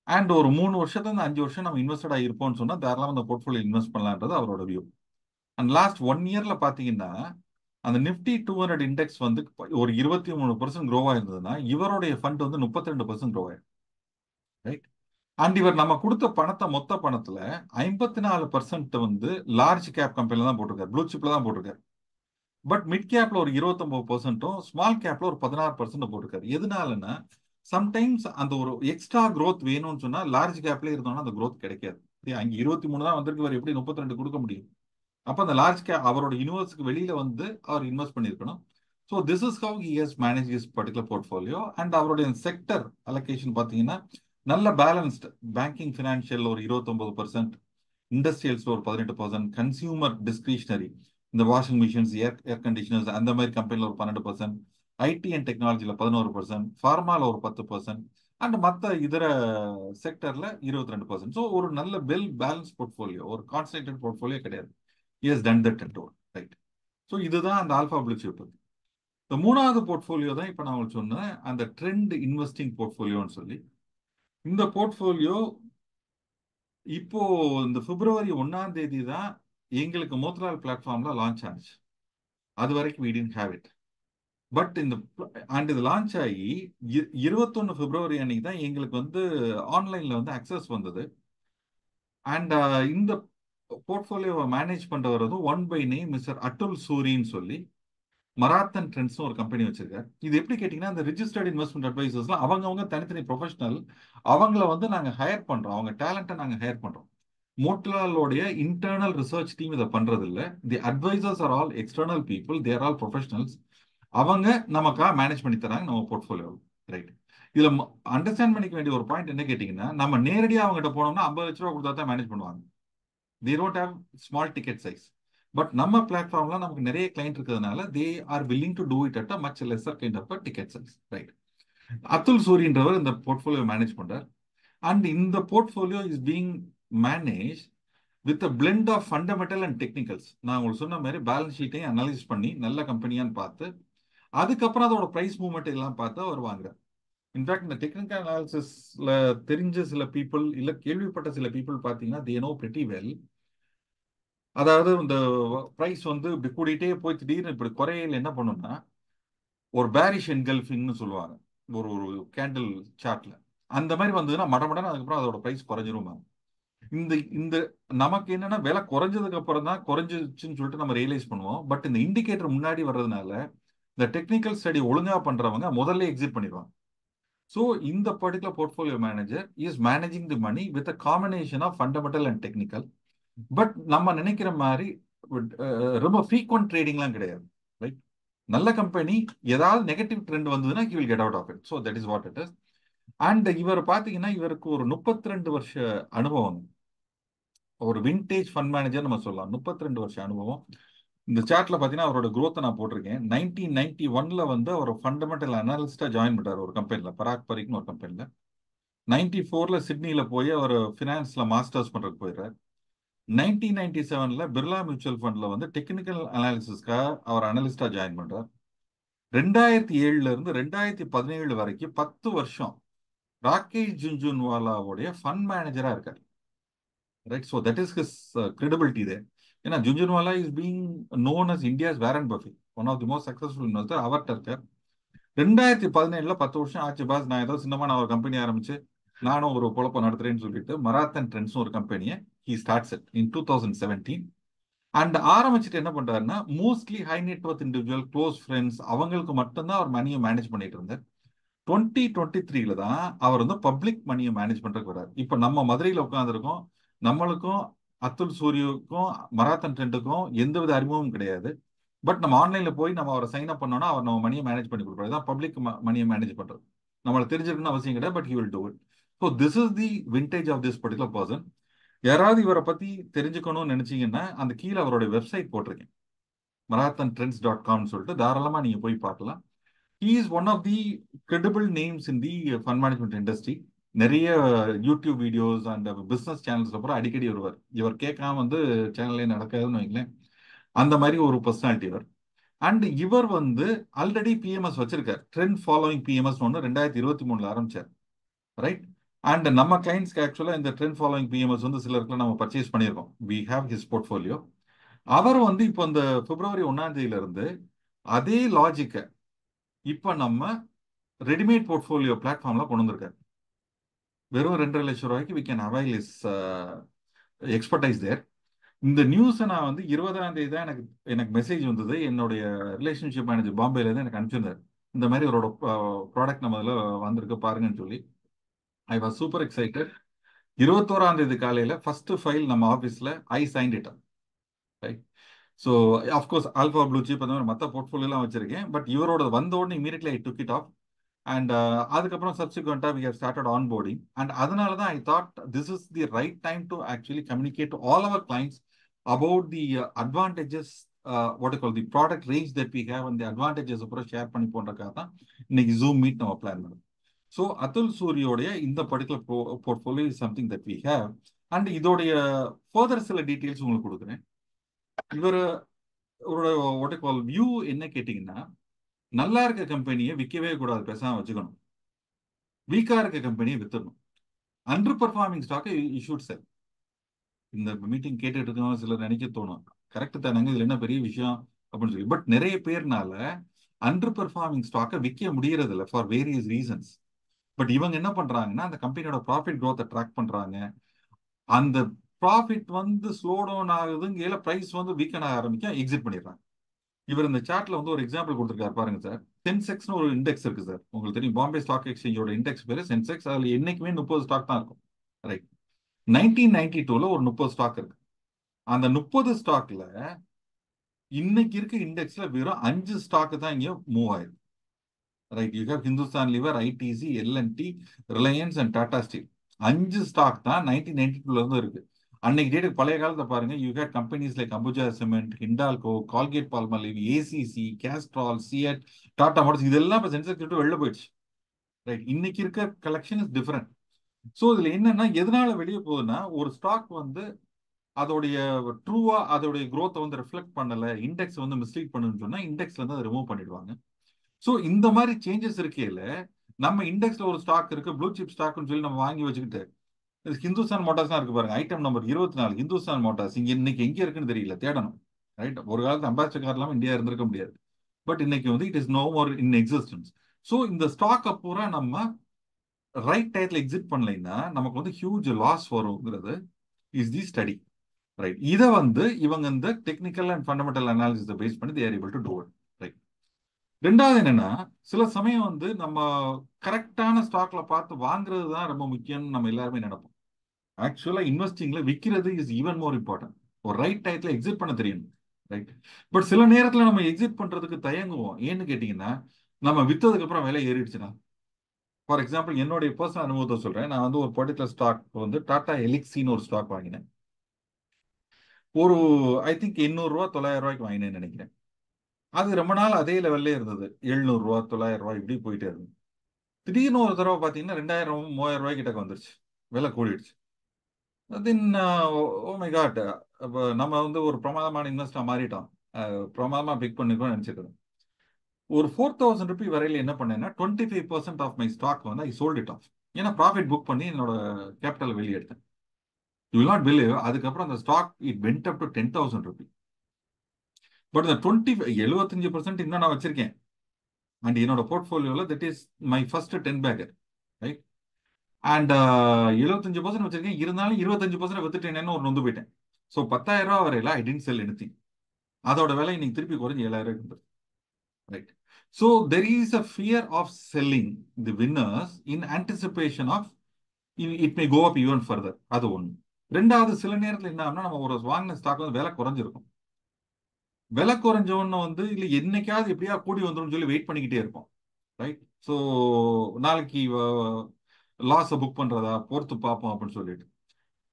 அண்ட் ஒரு 3 வருஷத்துல இருந்து 5 வருஷம் நம்ம இன்வெஸ்டட் ஆகிருப்போம்னு சொன்னா தாராளமாக அந்த போர்ட்ஃபோலியோ இன்வெஸ்ட் பண்ணலான்றது அவரோட வியூ. அண்ட் லாஸ்ட் 1 இயர்ல பாத்தீங்கன்னா அந்த நிப்டி 200 இண்டெக்ஸ் வந்து ஒரு 23% க்ரோ ஆயிருந்ததுன்னா இவருடைய ஃபண்ட் வந்து 32% க்ரோ ஆயிருக்கு, ரைட்? அண்ட் இவர் நம்ம கொடுத்த பணத்தை மொத்த பணத்துல 54% வந்து லார்ஜ் கேப் கம்பெனில தான் போட்டிருக்காரு, ப்ளூ சிப்ல தான் போட்டிருக்காரு. பட் மிட் கேப்ல ஒரு 29%, ஸ்மால் கேப்ல ஒரு 16% போட்டிருக்காரு. எதனாலன்னா சம்டைம்ஸ் அந்த ஒரு எக்ஸ்ட்ரா growth வேணும்னு சொன்னா லார்ஜ் கேப்ல இருந்தோம்னா அந்த growth கிடைக்காது. அங்க 23 தான் வந்திருக்கு, அவர் எப்படி 32 கொடுக்க முடியும்? அப்ப அந்த லார்ஜ் கேப் அவரோட யூனிவர்ஸுக்கு வெளியில வந்து அவர் இன்வெஸ்ட் பண்ணிருக்கணும். So so this is how he has manage his particular portfolio. And அவருடைய செக்டர் அலோகேஷன் பார்த்தீங்கன்னா நல்ல பேலன்ஸ்டு. பேங்கிங் ஃபினான்ஷியல் ஒரு 29%, இண்டஸ்ட்ரியல்ஸ் ஒரு 18%, கன்சியூமர் டிஸ்கிரிஷனரி இந்த வாஷிங் மிஷின்ஸ், ஏர் கண்டிஷனர்ஸ் அந்த மாதிரி கம்பெனியில் ஒரு 12%, ஐடி அண்ட் டெக்னாலஜியில் 11%, ஃபார்மாவில் ஒரு 10%, அண்ட் மற்ற இதர செக்டர்ல 22%. ஸோ ஒரு நல்ல வெல் பேலன்ஸ் போர்ட்ஃபோலியோ, ஒரு கான்சன்ட்ரேட்டட் போர்ட்ஃபோலியோ கிடையாது. Is done that at all, right. So இதுதான் அந்த ஆல்ஃபா ப்ளூ சிப். இந்த மூணாவது போர்ட்ஃபோலியோ தான் இப்போ நான் உங்களுக்கு சொன்னேன், அந்த ட்ரெண்ட் இன்வெஸ்டிங் போர்ட்ஃபோலியோன்னு சொல்லி. இந்த போர்ட்ஃபோலியோ இப்போ இந்த பிப்ரவரி 1 தான் எங்களுக்கு மோத்லால் பிளாட்ஃபார்ம்ல லான்ச் ஆச்சு. அது வரைக்கும் we didn't have it. But இந்த அண்ட் இது லான்ச் ஆகி 21 பிப்ரவரி அன்னைக்கு தான் எங்களுக்கு வந்து ஆன்லைன்ல வந்து அக்சஸ் வந்தது. அண்ட் இந்த போர்ட்ஃபோலியோவை மேனேஜ் பண்றவர் வந்து one by name mister Atul சூரின்னு சொல்லி மராத்தன் ட்ரெண்ட்ஸ் ஒரு கம்பெனி வச்சிருக்காரு. இது எப்படி கேட்டீங்கன்னா, இந்த ரிஜிஸ்டர்ட் இன்வெஸ்ட்மெண்ட் அட்வைசர்ஸ்லாம் அவங்கவுங்க தனித்தனி ப்ரொஃபஷனல், அவங்கள வந்து நாங்க ஹையர் பண்றோம், அவங்க டேலண்ட்டை நாங்க ஹையர் பண்றோம். மோட்லாலோடைய இன்டர்னல் ரிசர்ச் டீம் இதை பண்றது இல்ல. The advisors are all external people, they're all professionals. அவங்க நமக்கா மேனேஜ் பண்ணி தராங்க நம்ம போர்ட்ஃபோலியோ, ரைட். இதுல அண்டர்ஸ்டாண்ட் பண்ணிக்க வேண்டிய ஒரு பாயிண்ட் என்ன கேட்டீங்கன்னா, நம்ம நேரடியாக அவங்ககிட்ட போனோம்னா 50 லட்ச ரூபா கொடுத்தா தான் மேனேஜ் பண்ணுவாங்க. they don't have small ticket size. But நம்ம பிளாட்ஃபார்ம்ல நமக்கு நிறைய கிளைண்ட் இருக்கிறதுனால they are willing to do it at a much lesser kind of a ticket size, right. Atul சூரின்றவர் இந்த போர்ட்ஃபோலியோ மேனேஜ் பண்றார். அண்ட் இந்த portfolio is being manage with a blend of fundamental and technicals. நான் உங்களுக்கு சொன்ன மாதிரி balance ஷீட்டையும் analyse பண்ணி நல்ல கம்பெனியான்னு பார்த்து அதுக்கப்புறம் அதோட பிரைஸ் மூவ்மெண்ட் எல்லாம் பார்த்து அவர் வாங்குறார். இன்ஃபேக்ட் இந்த டெக்னிக்கல் அனாலிசிஸ்ல தெரிஞ்ச சில பீப்புள் இல்ல கேள்விப்பட்ட சில பீப்புள் பார்த்தீங்கன்னா they know pretty well. அதாவது இந்த பிரைஸ் வந்து இப்படி கூடிட்டே போய் திடீர்னு இப்படி குறையில என்ன பண்ணும்னா, ஒரு பேரிஷ் என்கல்ஃபிங்னு சொல்லுவாங்க ஒரு ஒரு கேண்டில் சார்ட்ல. அந்த மாதிரி வந்ததுன்னா மடமடன்னு அதுக்கப்புறம் அதோட பிரைஸ் குறைஞ்சிரும். இந்த இந்த நமக்கு என்னன்னா விலை குறைஞ்சதுக்கு அப்புறம் தான் குறைஞ்சிச்சுன்னு சொல்லிட்டு நம்ம ரியலைஸ் பண்ணுவோம். பட் இந்த இண்டிகேட்டர் முன்னாடி வர்றதுனால இந்த டெக்னிக்கல் ஸ்டடி ஒழுங்கா பண்றவங்க முதல்ல எக்ஸிட் பண்ணிடுவாங்க. ஸோ இந்த particular portfolio manager is managing the money with a combination of fundamental and technical. But நம்ம நினைக்கிற மாதிரி ரொம்ப ஃப்ரீக்வெண்ட் ட்ரேடிங்லாம் கிடையாது, ரைட். நல்ல கம்பெனி ஏதாவது நெகட்டிவ் ட்ரெண்ட் வந்ததுன்னா he will get out of it. So that is what it is. And இவர் பார்த்தீங்கன்னா இவருக்கு ஒரு 32 வருஷ அனுபவம், ஒரு விண்டேஜ் ஃபண்ட் மேனேஜர் நம்ம சொல்லலாம். 32 வருஷ அனுபவம். இந்த சார்ட்ல பார்த்தீங்கன்னா அவரோட growth நான் போட்டிருக்கேன். 1991 வந்து அவர் ஃபண்டமெண்டல் அனாலிஸ்டா ஜாயின் பண்ணார் ஒரு கம்பெனியில், பராக் பரிக்னு ஒரு கம்பெனியில். 94 சிட்னியில் போய் அவர் ஃபினான்ஸ்ல மாஸ்டர்ஸ் பண்றதுக்கு போயிடுறார். 1997 பிர்லா மியூச்சுவல் ஃபண்ட்ல வந்து டெக்னிக்கல் அனாலிசிஸ்க்காக அவர் அனலிஸ்டா ஜாயின் பண்றார். 2007 இருந்து 2017 வரைக்கும் 10 வருஷம் ராகேஷ் ஜுன்ஜுன்வாலாவுடைய ஃபண்ட் மேனேஜரா இருக்கார், right. So that is his credibility there. ஏன்னா Jhunjhunwala is being known as India's Warren Buffett, one of the most successful investor. அவர்கிட்ட இருக்கார். 2017 10 வருஷம் ஆச்சு பாஸ், நான் ஏதோ சின்னமா நான் ஒரு கம்பெனி ஆரம்பிச்சு நானும் ஒரு குழப்பம் நடத்துறேன்னு சொல்லிட்டு மராத்தன் ட்ரெண்ட்ஸ் ஒரு கம்பெனியை he starts it in 2017. And ஆரம்பிச்சுட்டு என்ன பண்றாருன்னா, mostly high net worth individual close friends அவங்களுக்கு மட்டும்தான் அவர் மணியை மேனேஜ் பண்ணிட்டு இருந்தார். 2023 தான் அவர் வந்து பப்ளிக் மணியை மேனேஜ் பண்றதுக்கு வர்றாரு. இப்போ நம்ம மதுரையில் உட்காந்துருக்கோம், நம்மளுக்கும் அத்துல் சூரியுக்கும் மராத்தன் ட்ரெண்டுக்கும் எந்தவித அறிமுகமும் கிடையாது. பட் நம்ம ஆன்லைன்ல போய் நம்ம அவரை சைன் அப் பண்ணோம்னா அவர் நம்ம மணியை மேனேஜ் பண்ணி கொடுப்பாரு. தான் பப்ளிக் மணியை மேனேஜ் பண்றது. நம்மளுக்கு தெரிஞ்சிருக்குன்னு அவசியம் கிடையாது, but he will do it. So this is the vintage of this particular person. யாராவது இவரை பத்தி தெரிஞ்சுக்கணும்னு நினைச்சீங்கன்னா அந்த கீழே அவருடைய வெப்சைட் போட்டிருக்கேன், marathontrends.com சொல்லிட்டு தாராளமா நீங்க போய் பார்க்கலாம். he is one of the credible names in the fund management industry. நிறைய யூடியூப் வீடியோஸ் அண்ட் பிசினஸ் சேனல்ஸ்ல கூட அடிக்கடி வருவார். இவர் கேட்காம வந்து சேனல்லே நடக்காதுன்னு வைங்களேன், அந்த மாதிரி ஒரு பர்சனாலிட்டி இவர். அண்ட் இவர் வந்து ஆல்ரெடி பிஎம்எஸ் வச்சிருக்கார், ட்ரெண்ட் ஃபாலோவிங் பிஎம்எஸ் ஒன்று 2023 ஆரம்பிச்சார், ரைட். அண்ட் நம்ம கிளைண்ட்ஸ்க்கு ஆக்சுவலாக இந்த ட்ரெண்ட் ஃபாலோவிங் பிஎம்எஸ் வந்து சிலருக்கு நம்ம பர்ச்சேஸ் பண்ணியிருக்கோம். We have his portfolio. அவர் வந்து இப்போ இந்த பிப்ரவரி 1 இருந்து அதே லாஜிக்கை இப்போ நம்ம ரெடிமேட் போர்ட்ஃபோலியோ பிளாட்ஃபார்ம்ல கொண்டு வந்திருக்காரு. வெறும் 2.5 லட்சம் ரூபாய்க்கு we can avail his expertise there. இந்த நியூஸை நான் வந்து 20 தான் எனக்கு மெசேஜ் வந்தது. என்னுடைய ரிலேஷன்ஷிப் மேனேஜர் பாம்பேல இருந்து எனக்கு அனுப்பிச்சிருந்தார், இந்த மாதிரி அவரோட ப்ராடக்ட் நம்ம இதில் வந்திருக்கு பாருங்கன்னு சொல்லி. I was super excited. 21 காலையில ஃபர்ஸ்ட் ஃபைல் நம்ம ஆஃபீஸ்ல I signed it, right. So of course alpha blue chip அந்த மாதிரி மற்ற போர்ட்ஃபோலியோலாம் வச்சிருக்கேன். பட் இவரோட வந்த உடனே immediately I took it off. And அதுக்கப்புறம் சப்சிக்வெண்ட்டாக we have started onboarding. And அதனால தான் I thought this is the right time to actually communicate to all our clients about the advantages, what call the product range that we have, அந்த advantages அப்புறம் share பண்ணி போன்றக்காக தான் இன்னைக்கு zoom meet நம்ம plan பண்ணுறோம். ஸோ அதுல் சூரியோடைய இந்த particular portfolio is something that we have. And இதோடைய ஃபர்தர் சில டீட்டெயில்ஸ் உங்களுக்கு கொடுக்குறேன். இவரோட வாட் கால் வியூ என்ன கேட்டிங்கன்னா, நல்லா இருக்க கம்பெனியை விற்கவே கூடாது, பேசாம வச்சுக்கணும். வீக்கா இருக்க கம்பெனியை வித்துடணும். அண்டர் பர்ஃபார்மிங் ஸ்டாக்கை இஷ்யூட் செல். இந்த மீட்டிங் கேட்டுட்டு இருக்கவங்க சிலர் நினைக்க தோணும், கரெக்ட் தானங்க, இதுல என்ன பெரிய விஷயம் அப்படின்னு சொல்லி. பட் நிறைய பேர்னால அண்டர் பர்ஃபார்மிங் ஸ்டாக்கை விற்க முடியறது இல்லை ஃபார் வேரியஸ் ரீசன்ஸ். பட் இவங்க என்ன பண்றாங்கன்னா, அந்த கம்பெனியோட ப்ராஃபிட் க்ரோத்தை ட்ராக் பண்றாங்க. அந்த ப்ராஃபிட் வந்து ஸ்லோ டவுன் ஆகுதுங்க, பிரைஸ் வந்து வீக்கன் ஆக ஆரம்பிக்க எக்ஸிட் பண்ணிடுறாங்க. இவர் இந்த சார்ட்ல வந்து ஒரு எக்ஸாம்பிள் கொடுத்துருக்காரு பாருங்க சார். சென்செக்ஸ்னு ஒரு இண்டெக்ஸ் இருக்கு சார், உங்களுக்கு தெரியும். பாம்பே ஸ்டாக் எக்ஸ்சேஞ்சோட இண்டெக்ஸ் பேரு சென்செக்ஸ். அதுல என்னைக்குமே 30 ஸ்டாக் தான் இருக்கும். ரைட். 1992ல ஒரு 30 ஸ்டாக் இருக்கு. அந்த 30 ஸ்டாக்ல இன்னைக்கு இருக்க இண்டெக்ஸ்ல வெறும் 5 ஸ்டாக் தான் இங்க மூவ் ஆயிருக்கு. Right. You have Hindustan Lever, ITC, LNT, Reliance and Tata steel. 5 stock தான் 1992ல இருந்து இருக்கு. அன்னைக்கு டேட்டுக்கு பழைய காலத்தை பாருங்க, you had companies like Ambuja cement, Hindalco, Colgate Palmolive, ACC, Castrol, CEAT, Tata motors, இதெல்லாம் இப்போ சென்செக்ஸ் விட்டு வெளில போயிடுச்சு. ரைட். இன்னைக்கு இருக்க கலெக்ஷன் இஸ் டிஃபரெண்ட். ஸோ இதுல என்னன்னா, எதனால வெளியே போகுதுன்னா, ஒரு ஸ்டாக் வந்து அதோடைய ட்ரூவா அதோடைய growth வந்து ரிஃப்ளெக்ட் பண்ணல, இண்டெக்ஸ் வந்து மிஸ்லீட் பண்ணுன்னு சொன்னா இண்டெக்ஸ்ல இருந்து அதை ரிமூவ் பண்ணிடுவாங்க. ஸோ இந்த மாதிரி சேஞ்சஸ் இருக்கையில நம்ம இண்டெக்ஸ்ல ஒரு ஸ்டாக் இருக்கு, ப்ளூ சிப் ஸ்டாக்னு சொல்லி நம்ம வாங்கி வச்சுக்கிட்டு, ஹிந்துஸ்தான் மோட்டார்ஸ் தான் இருக்கு பாருங்க, ஐட்டம் நம்பர் 24 ஹிந்துஸ்தான் மோட்டார்ஸ் இங்க இன்னைக்கு எங்க இருக்குன்னு தெரியல, தேடணும். ரைட். ஒரு காலத்து அம்பாசிடர் கார் இல்லாம இந்தியா இருந்திருக்க முடியாது. பட் இன்னைக்கு வந்து it is no more in existence. So இந்த ஸ்டாக் பூரா நம்ம ரைட் டயத்துல எக்ஸிட் பண்ணலைன்னா நமக்கு வந்து ஹியூஜ் லாஸ் வருங்கிறது இஸ் தி ஸ்டடி. ரைட். இதை வந்து இவங்க இந்த technical and fundamental analysis base பண்ணி they are able to do it. Right. ரெண்டாவது என்னன்னா, சில சமயம் வந்து நம்ம கரெக்டான ஸ்டாக்ல பார்த்து வாங்குறது தான் ரொம்ப முக்கியம்னு நம்ம எல்லாருமே நினைப்போம். ஆக்சுவலா இன்வெஸ்டிங்ல விற்கிறது இஸ் ஈவன் மோர் இம்பார்ட்டன்ட். ஒரு ரைட் டயத்துல எக்ஸிட் பண்ண தெரியணும். ரைட். பட் சில நேரத்துல நம்ம எக்ஸிட் பண்றதுக்கு தயங்குவோம். ஏன்னு கேட்டீங்கன்னா, நம்ம வித்ததுக்கு அப்புறம் விலை ஏறிடுச்சுன்னா. ஃபார் எக்ஸாம்பிள் என்னுடைய பர்சனல் அனுபவத்தை சொல்றேன். நான் வந்து ஒரு பர்டிகுலர் ஸ்டாக் வந்து டாடா எலிக்ஸின்னு ஒரு ஸ்டாக் வாங்கினேன். ஒரு ஐ திங்க் 800 ரூபா 900 ரூபாய்க்கு வாங்கினேன்னு நினைக்கிறேன். அது ரொம்ப நாள் அதே லெவல்லே இருந்தது. 700 ரூபா 900 ரூபாய் இப்படி போயிட்டே இருந்தது. திடீர்னு ஒரு தடவை பார்த்தீங்கன்னா 2000 3000 ரூபாய் கிட்ட வந்துருச்சு, விலை கூடிடுச்சு. தென் ஓ மை காட், அப்போ நம்ம வந்து ஒரு பிரமாதமான இன்வெஸ்டா மாறிட்டோம். பிரமாதமா பிக் பண்ணிக்கோன்னு நினைச்சிட்டு ஒரு 4000 ரூபி வரையில என்ன பண்ணேன்னா 25% ஆஃப் மை ஸ்டாக் வந்து ஐ சோல்ட் இட் ஆஃப். ஏன்னா ப்ராஃபிட் புக் பண்ணி என்னோட கேபிட்டல் வெளியே எடுத்தேன். யூ வில் நாட் பிலீவ், அதுக்கப்புறம் அந்த stock it went up to 10,000 rupee. But இந்த 75% இன்னும் நான் வச்சிருக்கேன். அண்ட் என்னோட போர்ட்ஃபோலியோல that is my first 10 bagger. Right. And 75% வச்சிருக்கேன், இருந்தாலும் 25% வித்துட்டேன்னு ஒரு நொந்து போயிட்டேன். ஸோ 10,000 ரூபா வரையில ஐ டென்ட் செல் எனிதிங். அதோட விலை இன்னைக்கு திருப்பி குறைஞ்சு 7,000 இருந்தது. Right. So there is a fear of selling the winners in anticipation of it may go up even further. அது ஒன்று. ரெண்டாவது, சில நேரத்தில் என்ன ஆகும்னா, நம்ம ஒரு வாங்கின ஸ்டாக் வந்து விலை குறைஞ்சிருக்கும். விலை குறைஞ்சவொன்னு வந்து இல்லை என்னைக்காவது எப்படியா கூடி வந்துடும் சொல்லி வெயிட் பண்ணிக்கிட்டே இருப்போம். ரைட். ஸோ நாளைக்கு லாஸை புக் பண்றதா பொறுத்து பார்ப்போம் அப்படின்னு சொல்லிட்டு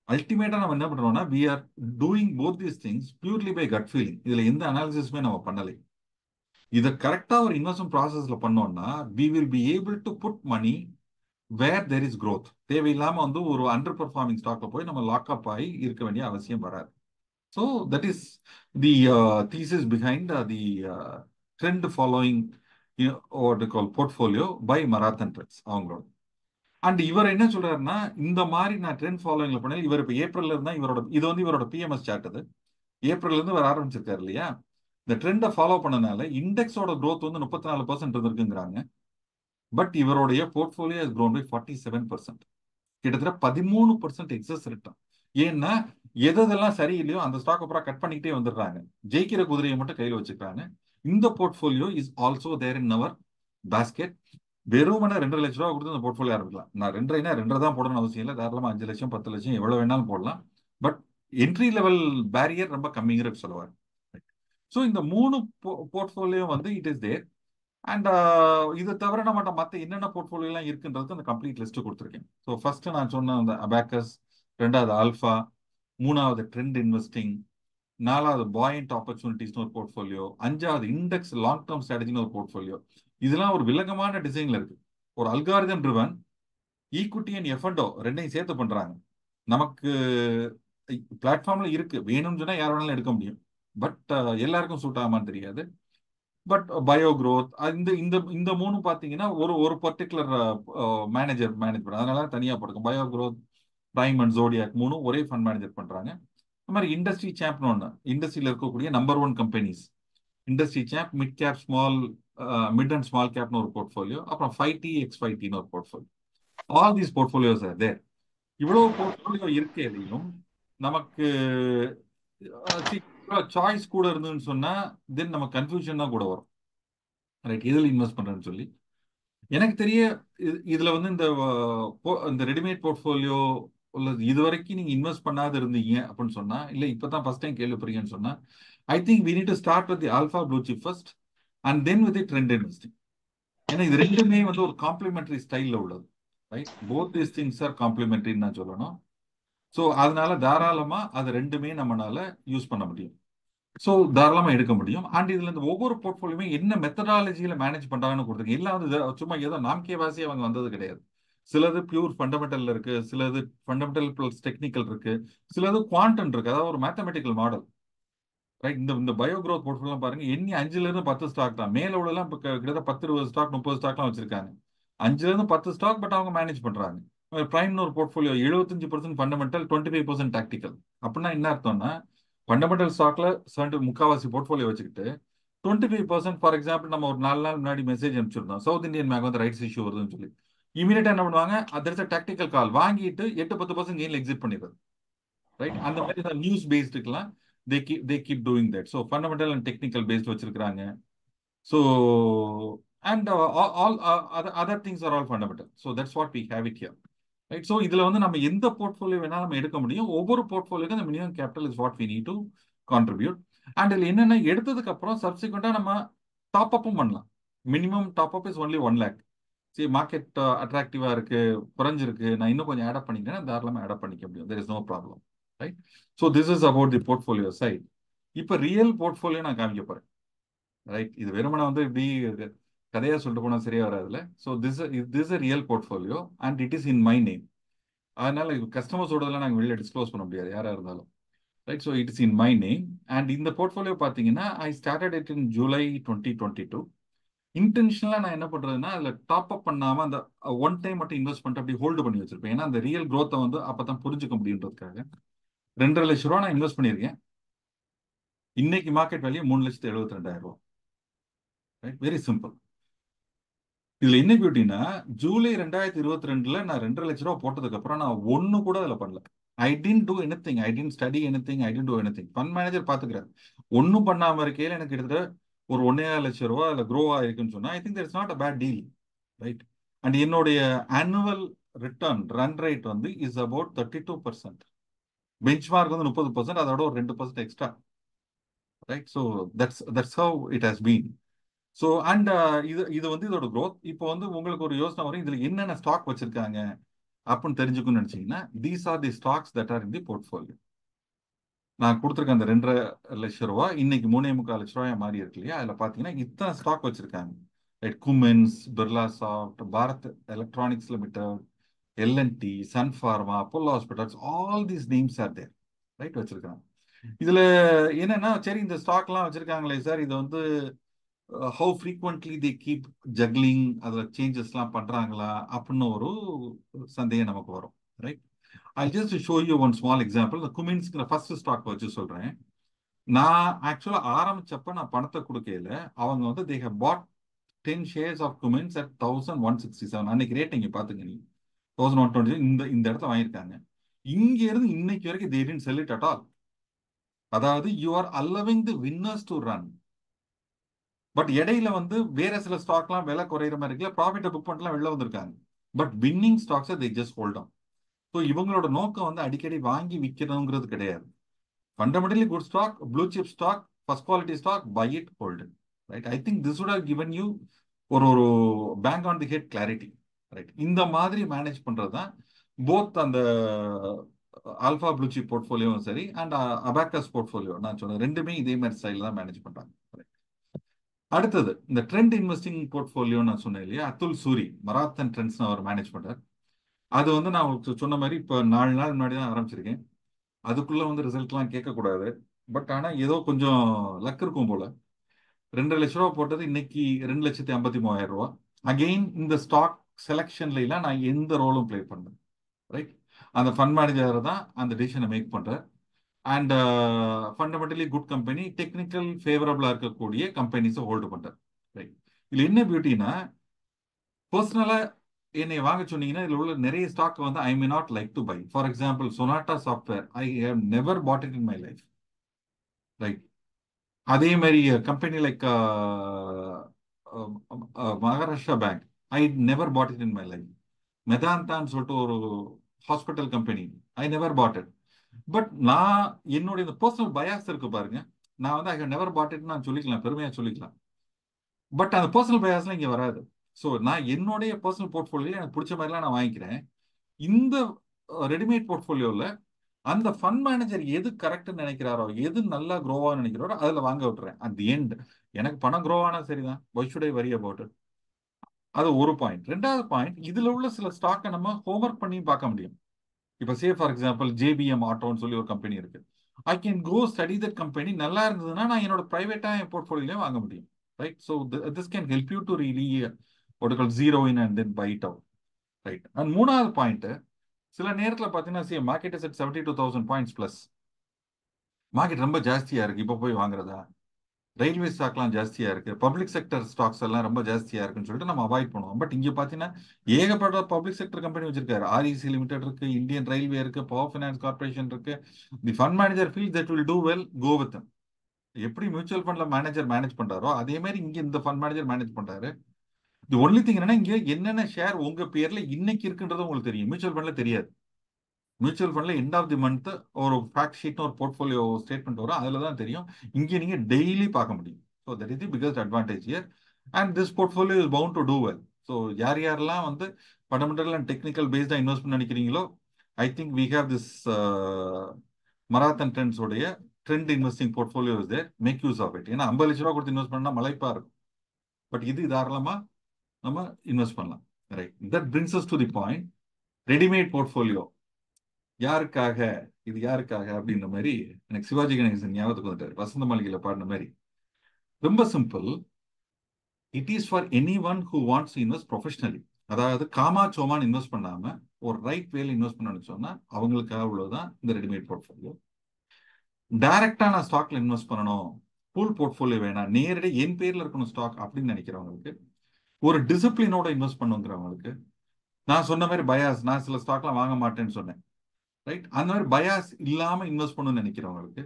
அல்டிமேட்டா நம்ம என்ன பண்றோம்னா, we are doing both these things purely by gut feeling. இதுல எந்த அனாலிசிஸுமே நம்ம பண்ணலை. இதை கரெக்டா ஒரு இன்வெஸ்ட்மெண்ட் ப்ராசஸ்ல பண்ணோம்னா we will be able to put money where there is growth. தேவையில்லாம வந்து ஒரு அண்டர் பெர்ஃபார்மிங் ஸ்டாக்ல போய் நம்ம லாக்அப் ஆகி இருக்க வேண்டிய அவசியம் வராது. So that is the thesis behind the trend following what they call portfolio by Marathon Trends அவங்களோட. அண்ட் இவர் என்ன சொல்றாருன்னா, இந்த மாதிரி நான் ட்ரெண்ட் ஃபாலோயிங்ல பண்ணேன். இவர் இப்போ ஏப்ரல்ல இருந்தா இவரோட இது வந்து இவரோட பிஎம்எஸ் சார்ட். அது ஏப்ரல்ல இருந்து வர ஆரம்பிச்சிருக்காரு இல்லையா. இந்த ட்ரெண்டை ஃபாலோ பண்ணனால இண்டெக்ஸோட growth வந்து 34% இருந்திருக்குங்கிறாங்க. பட் இவருடைய போர்ட்ஃபோலியோ has grown by 47%. கிட்டத்தட்ட 13% எக்ஸஸ் ரிட்டர்ன். ஏன்னா எதெல்லாம் சரியில்லையோ அந்த ஸ்டாக் அப்புறம் கட் பண்ணிக்கிட்டே வந்துடுறாங்க, ஜெயிக்கிற குதிரையை மட்டும் கையில் வச்சுக்கிறாங்க. இந்த portfolio is also there in our basket. வெறுமனே 2.5 லட்ச ரூபா கொடுத்து அந்த போர்ட்ஃபோலியோ ஆரம்பிக்கலாம். நான் 2.5 தான் போடணும்னு அவசியம் இல்லை, தாராளமாக 5 லட்சம் 10 லட்சம் எவ்வளவு வேணாலும் போடலாம். பட் என்ட்ரி லெவல் பேரியர் ரொம்ப கம்மிங்கிற சொல்லுவார். ஸோ இந்த மூணு போர்ட்ஃபோலியோ வந்து இட் இஸ் தேர். அண்ட் இது தவிர நம்மகிட்ட மற்ற என்னென்ன போர்ட்ஃபோலியோலாம் இருக்குன்றது அந்த கம்ப்ளீட் லிஸ்ட் கொடுத்துருக்கேன். ஸோ ஃபர்ஸ்ட் நான் சொன்ன அந்த அபாக்கஸ், ரெண்டாவது ஆல்ஃபா, மூணாவது ட்ரெண்ட் இன்வெஸ்டிங், நாலாவது பாயிண்ட் ஆப்பர்ச்சுனிட்டிஸ்னு ஒரு போர்ட்ஃபோலியோ, அஞ்சாவது இண்டெக்ஸ் லாங் டேர்ம் ஸ்ட்ராட்டஜின்னு ஒரு போர்ட்ஃபோலியோ. இதெல்லாம் ஒரு வில்லங்கமான டிசைன்ல இருக்கு. ஒரு அல்காரிதம் ட்ரிவன் ஈக்விட்டி அண்ட் எஃப்என்டோ ரெண்டையும் சேர்த்து பண்றாங்க. நமக்கு பிளாட்ஃபார்ம்ல இருக்கு, வேணும்னு சொன்னா யார் வேணாலும் எடுக்க முடியும். பட் எல்லாருக்கும் சூட் ஆகாமான்னு தெரியாது. பட் பயோ க்ரோத் இந்த இந்த இந்த மூணு பார்த்தீங்கன்னா ஒரு ஒரு பர்டிகுலர் மேனேஜர் மேனேஜ் பண்ணுறாங்க. அதனால தனியாக படுக்கும். Bio growth, prime and zodiac மூணு ஒரே ஃபண்ட் மேனேஜர் பண்றாங்க. இந்த மாதிரி இண்டஸ்ட்ரி சாம்ப்னு ஒன்று, இண்டஸ்ட்ரியில் இருக்கக்கூடிய number 1 companies, industry champ, mid cap, mid and small கேப்னு ஒரு போர்ட்ஃபோலியோ, அப்புறம் 5T X5Tன்னு ஒரு போர்ட்ஃபோலியோ. All these portfolios are there. இவ்வளவு போர்ட்ஃபோலியோ இருக்கையிலையும் நமக்கு சாய்ஸ் கூட இருந்ததுன்னு சொன்னா தென் நம்ம கன்ஃபியூஷன் தான் கூட வரும். ரைட், எதில் இன்வெஸ்ட் பண்றேன்னு சொல்லி. எனக்கு தெரிய இதுல வந்து இந்த ரெடிமேட் போர்ட்ஃபோலியோ உள்ளது இது வரைக்கும் நீங்க இன்வெஸ்ட் பண்ணாத இருந்தீங்க அப்படின்னு சொன்னா, இல்ல இப்பதான் ஃபர்ஸ்ட் டைம் கேள்விப்படுறீங்கன்னு சொன்னா, I think we need to start with the alpha blue chip first and then with the trend investing. ஏன்னா இது ரெண்டுமே வந்து ஒரு காம்ப்ளிமெண்டரி ஸ்டைல்ல உள்ளது. Right, both these things are காம்ப்ளிமெண்டரின்னு நான் சொல்லணும். ஸோ அதனால தாராளமா அது ரெண்டுமே நம்மளால யூஸ் பண்ண முடியும். ஸோ தாராளமாக எடுக்க முடியும். அண்ட் இதுல இந்த ஒவ்வொரு போர்ட்ஃபோலியோமே என்ன மெத்தடாலஜியில மேனேஜ் பண்றாங்கன்னு கொடுத்துருக்கு. எல்லாம் வந்து சும்மா ஏதோ நாம்கே வாசி அவங்க வந்தது கிடையாது. சிலது பியூர் ஃபண்டமெண்டல் இருக்கு, சிலது ஃபண்டமெண்டல் பிளஸ் டெக்னிக்கல் இருக்கு, சிலது குவாண்டம் இருக்கு, அதாவது ஒரு மேத்தமெட்டிக்கல் மாடல். ரைட், இந்த பயோ க்ரோத் போர்ட்ஃபோலியோ பாருங்க, எண்ணி 5ல இருந்து 10 ஸ்டாக் தான். மேல உள்ளலாம் இப்போ கிட்டத்தட்ட 10, 20 ஸ்டாக், 30 ஸ்டாக்லாம் வச்சிருக்காங்க. 5ல இருந்து 10 ஸ்டாக், பட் அவங்க மேனேஜ் பண்றாங்க. பிரைம்னு ஒரு போர்ட்ஃபோலியோ 75% ஃபண்டமெண்டல், 25% டாக்டிக்கல். அப்படின்னா என்ன அர்த்தம்னா, ஃபண்டமெண்டல் ஸ்டாக்ல முக்காவாசி போர்ட்ஃபோலியோ வச்சுக்கிட்டு 25%, ஃபார் எக்ஸாம்பிள் நம்ம ஒரு 4 நாள் முன்னாடி மெசேஜ் அனுப்பிச்சிருந்தோம், சவுத் இந்தியன் பேங்க் வந்து ரைட்ஸ் இஷ்யூ வருதுன்னு சொல்லி. இமீடியட்டா என்ன பண்ணுவாங்க, அதற்கு டாக்டிக்கல் கால் வாங்கிட்டு 8-10% கெயின்ல எக்ஸிட் பண்ணிடுறது. ரைட், அந்த மாதிரி news பேஸ்டுக்கெல்லாம் they keep doing that. So fundamental and technical based வச்சிருக்காங்க. So and all other things are all fundamental. So that's what we have it here. Right, so இதுல வந்து நம்ம எந்த போர்ட்ஃபோலியோ வேணாலும் நம்ம எடுக்க முடியும். ஒவ்வொரு போர்ட்ஃபோலியோக்கும் அந்த minimum capital is what we need to contribute. And இதுல என்னென்ன எடுத்ததுக்கு அப்புறம் சப்சிக்வெண்டா நம்ம டாப் அப்பும் பண்ணலாம். Minimum top up is only 1 lakh. சரி, மார்க்கெட் அட்ராக்டிவா இருக்கு, குறைஞ்சிருக்கு, நான் இன்னும் கொஞ்சம் ஆட் பண்ணிக்கிறேன், தாராளமாக ஆட் பண்ணிக்க முடியும். There is no problem. Right, so this is about the portfolio side. இப்போ ரியல் போர்ட்ஃபோலியோ நான் காமிக்க போறேன். ரைட், இது வெறுமனை வந்து இப்படி கதையா சொல்லிட்டு போனா சரியா வராதுல. So this a real portfolio and it is in my name. அதனால கஸ்டமர்ஸோடதெல்லாம் நாங்கள் வெளியே டிஸ்க்ளோஸ் பண்ண முடியாது, யாரா இருந்தாலும். Right, so it is in my name. And இந்த போர்ட்ஃபோலியோ பார்த்தீங்கன்னா I started it in July 2022. இன்டென்ஷனலாக நான் என்ன பண்றதுன்னா, அதில் டாப் அப் பண்ணாமல் அந்த ஒன் டைம் மட்டும் இன்வெஸ்ட் பண்ணிட்டு அப்படி ஹோல்டு பண்ணி வச்சிருப்பேன். ஏன்னா அந்த ரியல் க்ரோத்தை வந்து அப்போ தான் புரிஞ்சுக்க முடியுன்றதுக்காக 2.5 லட்ச ரூபா நான் இன்வெஸ்ட் பண்ணியிருக்கேன். இன்னைக்கு மார்க்கெட் வேல்யூ 3,72,000 ரூபா. Right, very simple. இதுல என்ன பியூட்டினா, ஜூலை 2022 நான் 2.5 லட்ச ரூபா போட்டதுக்கு அப்புறம் நான் ஒண்ணு கூட அதுல பண்ணல. I didn't do anything, I didn't study anything, I didn't do anything. Fund manager பாத்துக்கிறாரு. ஒன்னும் பண்ணாம இருக்கையில எனக்கு கிட்டத்தட்ட ஒரு 1.5 லட்சம் ரூபா அதுல க்ரோ ஆயிருக்குன்னு சொன்னா I think that's not a bad deal. Right, and என்னுடைய ஆனுவல் ரிட்டர்ன் ரன் ரேட் வந்து இஸ் அபவுட் 32%. பெஞ்ச் மார்க் வந்து 30%, அதோட ஒரு 2% extra. Right, so that's how it has been. So and இது வந்து இதோட க்ரோத். இப்போ வந்து உங்களுக்கு ஒரு யோசனை வரும், இதுல என்னென்ன ஸ்டாக் வச்சிருக்காங்க அப்படின்னு தெரிஞ்சுக்கணும்னு நினைச்சீங்கன்னா, these are the stocks that R in the portfolio. நான் கொடுத்துருக்க அந்த 2.5 லட்சம் ரூபா இன்னைக்கு 3.25 லட்ச ரூபாய் மாறி இருக்கு இல்லையா, அதுல பாத்தீங்கன்னா இத்தனை ஸ்டாக் வச்சிருக்காங்க. Right, Cummins, Birlasoft, Bharat electronics limited, LNT, Sun Pharma, Apollo hospitals, all these names are there. Right, வச்சிருக்காங்க. இதுல என்னன்னா, சரி இந்த ஸ்டாக்லாம் வச்சிருக்காங்களே சார், இது வந்து how frequently the keep juggling, அதில் சேஞ்சஸ்லாம் பண்ணுறாங்களா அப்படின்னு ஒரு சந்தேகம் நமக்கு வரும். Right, I just show you one small example. இந்த குமின்ஸ்ங்கிற ஃபர்ஸ்ட் ஸ்டாக் வச்சு சொல்கிறேன். நான் ஆக்சுவலாக ஆரம்பிச்சப்ப நான் பணத்தை கொடுக்கல, அவங்க வந்து they have bought 10 shares of Cummins at 1167. அன்னைக்கு ரேட் நீங்கள் பார்த்துங்க, நீ 1120 இந்த இடத்துல வாங்கியிருக்காங்க. இங்க இருந்து இன்னைக்கு வரைக்கும் they didn't sell it at all. அதாவது you are allowing the winners to run. But இடையில வந்து வேற சில ஸ்டாக்லாம் விலை குறையிற மாதிரி இருக்குல்ல, ப்ராஃபிட்டை புக் பண்ணலாம் வெளில வந்திருக்காங்க. பட் வின்னிங் ஸ்டாக்ஸை they just hold on. So இவங்களோட நோக்கம் வந்து அடிக்கடி வாங்கி விற்கணுங்கிறது கிடையாது. Fundamentally good stock, blue chip stock, first quality stock, buy it, hold it. Right, I think this would have given you ஒரு ஒரு bang on the head clarity. Right, இந்த மாதிரி மேனேஜ் பண்றது தான் போத் அந்த ஆல்ஃபா ப்ளூ சிப் போர்ட்ஃபோலியோவும் சரி and abacus portfolio நான் சொன்னேன் ரெண்டுமே இதே மாதிரி ஸ்டைல் தான் மேனேஜ் பண்றாங்க. அடுத்தது இந்த ட்ரெண்ட் இன்வெஸ்டிங் போர்ட்ஃபோலியோ நான் சொன்னேன் இல்லையா, அத்துல் சூரி மராத்தன் ட்ரெண்ட்ஸ் அவர் மேனேஜ் பண்றார். அது வந்து நான் உங்களுக்கு சொன்ன மாதிரி இப்போ 4 நாள் முன்னாடி தான் ஆரம்பிச்சிருக்கேன். அதுக்குள்ள வந்து ரிசல்ட்லாம் கேட்கக்கூடாது. பட் ஆனால் ஏதோ கொஞ்சம் லக் இருக்கும் போல. 2,00,000 ரூபா போட்டது இன்னைக்கு 2,53,000 ரூபா. அகெயின் இந்த ஸ்டாக் செலெக்ஷன்ல எல்லாம் நான் எந்த ரோலும் பிளே பண்ணேன். ரைட், அந்த ஃபண்ட் மேனேஜர் தான் அந்த டிசிஷனை மேக் பண்றேன். And fundamentally good company, technical ஃபேவரபிளா இருக்கக்கூடிய கம்பெனிஸை ஹோல்டு பண்றேன். ரைட், இதுல என்ன பியூட்டினா, பர்சனலா என்னை வாங்க சொன்னீங்கன்னா இதுல உள்ள நிறைய ஸ்டாக் வந்து I may not like to buy. For example Sonata software, I have never bought it in my life. Right, அதே மாதிரி company like Maharashtra bank, I never bought it in my life. மெதாந்தான்னு சொல்லிட்டு ஒரு hospital company, I never bought it. But நான் என்னுடைய இந்த personal bias இருக்கு பாருங்க, நான் வந்து I have never bought it நான் சொல்லிக்கலாம், பெருமையா சொல்லிக்கலாம். பட் அந்த பர்சனல் பயாஸ்லாம் இங்க வராது. ஸோ நான் என்னுடைய பர்சனல் போர்ட்ஃபோலியோ எனக்கு பிடிச்ச மாதிரிலாம் நான் வாங்கிக்கிறேன். இந்த ரெடிமேட் போர்ட்ஃபோலியோவில் அந்த ஃபண்ட் மேனேஜர் எது கரெக்ட்னு நினைக்கிறாரோ, எது நல்லா க்ரோவா நினைக்கிறாரோ அதில் வாங்க விட்டுறேன். அட் தி எண்ட் எனக்கு பணம் க்ரோவானா சரிதான், why should I worry about it? அது ஒரு பாயிண்ட். ரெண்டாவது பாயிண்ட், இதுல உள்ள சில ஸ்டாக்கை நம்ம ஹோம்ஒர்க் பண்ணி பார்க்க முடியும். இப்போ சே ஃபார் எக்ஸாம்பிள் ஜேபிஎம் ஆட்டோன்னு சொல்லி ஒரு கம்பெனி இருக்கு. I can go study that company. நல்லா இருந்ததுன்னா நான் என்னோட பிரைவேட்டா என் போர்ட்ஃபோலியோலையும் வாங்க முடியும். Right, so this can help you to really what you call zero in and then buy it out. Right, and மூணாவது பாயிண்ட், சில நேரத்தில் பார்த்தீங்கன்னா market is at 72,000 points plus. Market ரொம்ப ஜாஸ்தியா இருக்கு, இப்போ போய் வாங்குறதா? ரயில்வே ஸ்டாக்லாம் ஜாஸ்தியா இருக்கு, பப்ளிக் செக்டர் ஸ்டாக்ஸ் எல்லாம் ரொம்ப ஜாஸ்தியா இருக்குன்னு சொல்லிட்டு நம்ம அவாய்ட் பண்ணுவோம். பட் இங்க பாத்தீங்கன்னா ஏகப்பட்ட பப்ளிக் செக்டர் கம்பெனி வச்சிருக்காரு. ஆர்இசி லிமிடெட் இருக்கு, இந்தியன் ரயில்வே இருக்கு, பவர் ஃபைனான்ஸ் கார்பரேஷன் இருக்கு. The fund manager feel that will do well, go with them. எப்படி மியூச்சுவல் ஃபண்ட்ல மேனேஜர் மேனேஜ் பண்றாரோ அதே மாதிரி இங்க இந்த ஃபண்ட் மேனேஜர் மேனேஜ் பண்றாரு. தி ஒன்லி திங் என்னன்னா, இங்க என்னென்ன ஷேர் உங்க பேர்ல இன்னைக்கு இருக்குன்றது உங்களுக்கு தெரியும், மியூச்சுவல் ஃபண்ட்ல தெரியாது. மியூச்சுவல் ஃபண்ட்ல எண்ட் ஆஃப் தி மந்த் ஒரு ஃபேக்ட் ஷீட் ஒரு போர்ட்ஃபோலியோ ஸ்டேட்மெண்ட் வரும், அதுல தான் தெரியும். இங்க நீங்க டெய்லி பார்க்க முடியும். So that is the biggest advantage here. And this portfolio is bound to do well. So யார் யாரெல்லாம் வந்து ஃபண்டமெண்டல் அண்ட் டெக்னிக்கல் பேஸ்டா இன்வெஸ்ட் பண்ண நினைக்கிறீங்களோ, I think we have this marathon trends உடைய trend investing portfolio is there, make use of it. ஏன்னா 50,00,000 ரூபா கொடுத்து இன்வெஸ்ட் பண்ணா மலைப்பா இருக்கும். பட் இது தாராளமா நம்ம இன்வெஸ்ட் பண்ணலாம். Right, that brings us to the point, readymade portfolio யாருக்காக, இது யாருக்காக அப்படின்ற மாதிரி எனக்கு சிவாஜி கணேசன் ஞாபகத்துக்கு வந்துட்டாரு, வசந்த மாளிகையில பாடின மாதிரி. ரொம்ப simple, it is for any one who wants invest professionally. அதாவது காமா சோமான்னு இன்வெஸ்ட் பண்ணாம ஒரு ரைட் வேல இன்வெஸ்ட் பண்ணணும்னு சொன்னா அவங்களுக்காக உள்ளதுதான் இந்த ரெடிமேட் போர்ட்ஃபோலியோ. டைரக்டா நான் ஸ்டாக்ல இன்வெஸ்ட் பண்ணணும், பூல் போர்ட்ஃபோலியோ வேணாம், நேரடி என் பேர்ல இருக்கணும் ஸ்டாக் அப்படின்னு நினைக்கிறவங்களுக்கு, ஒரு டிசிப்ளினோட இன்வெஸ்ட் பண்ணுங்கிறவங்களுக்கு, நான் சொன்ன மாதிரி பயாஸ், நான் சில ஸ்டாக்லாம் வாங்க மாட்டேன்னு சொன்னேன். ரைட், அந்த மாதிரி பயாஸ் இல்லாம இன்வெஸ்ட் பண்ணணும்னு நினைக்கிறவங்களுக்கு,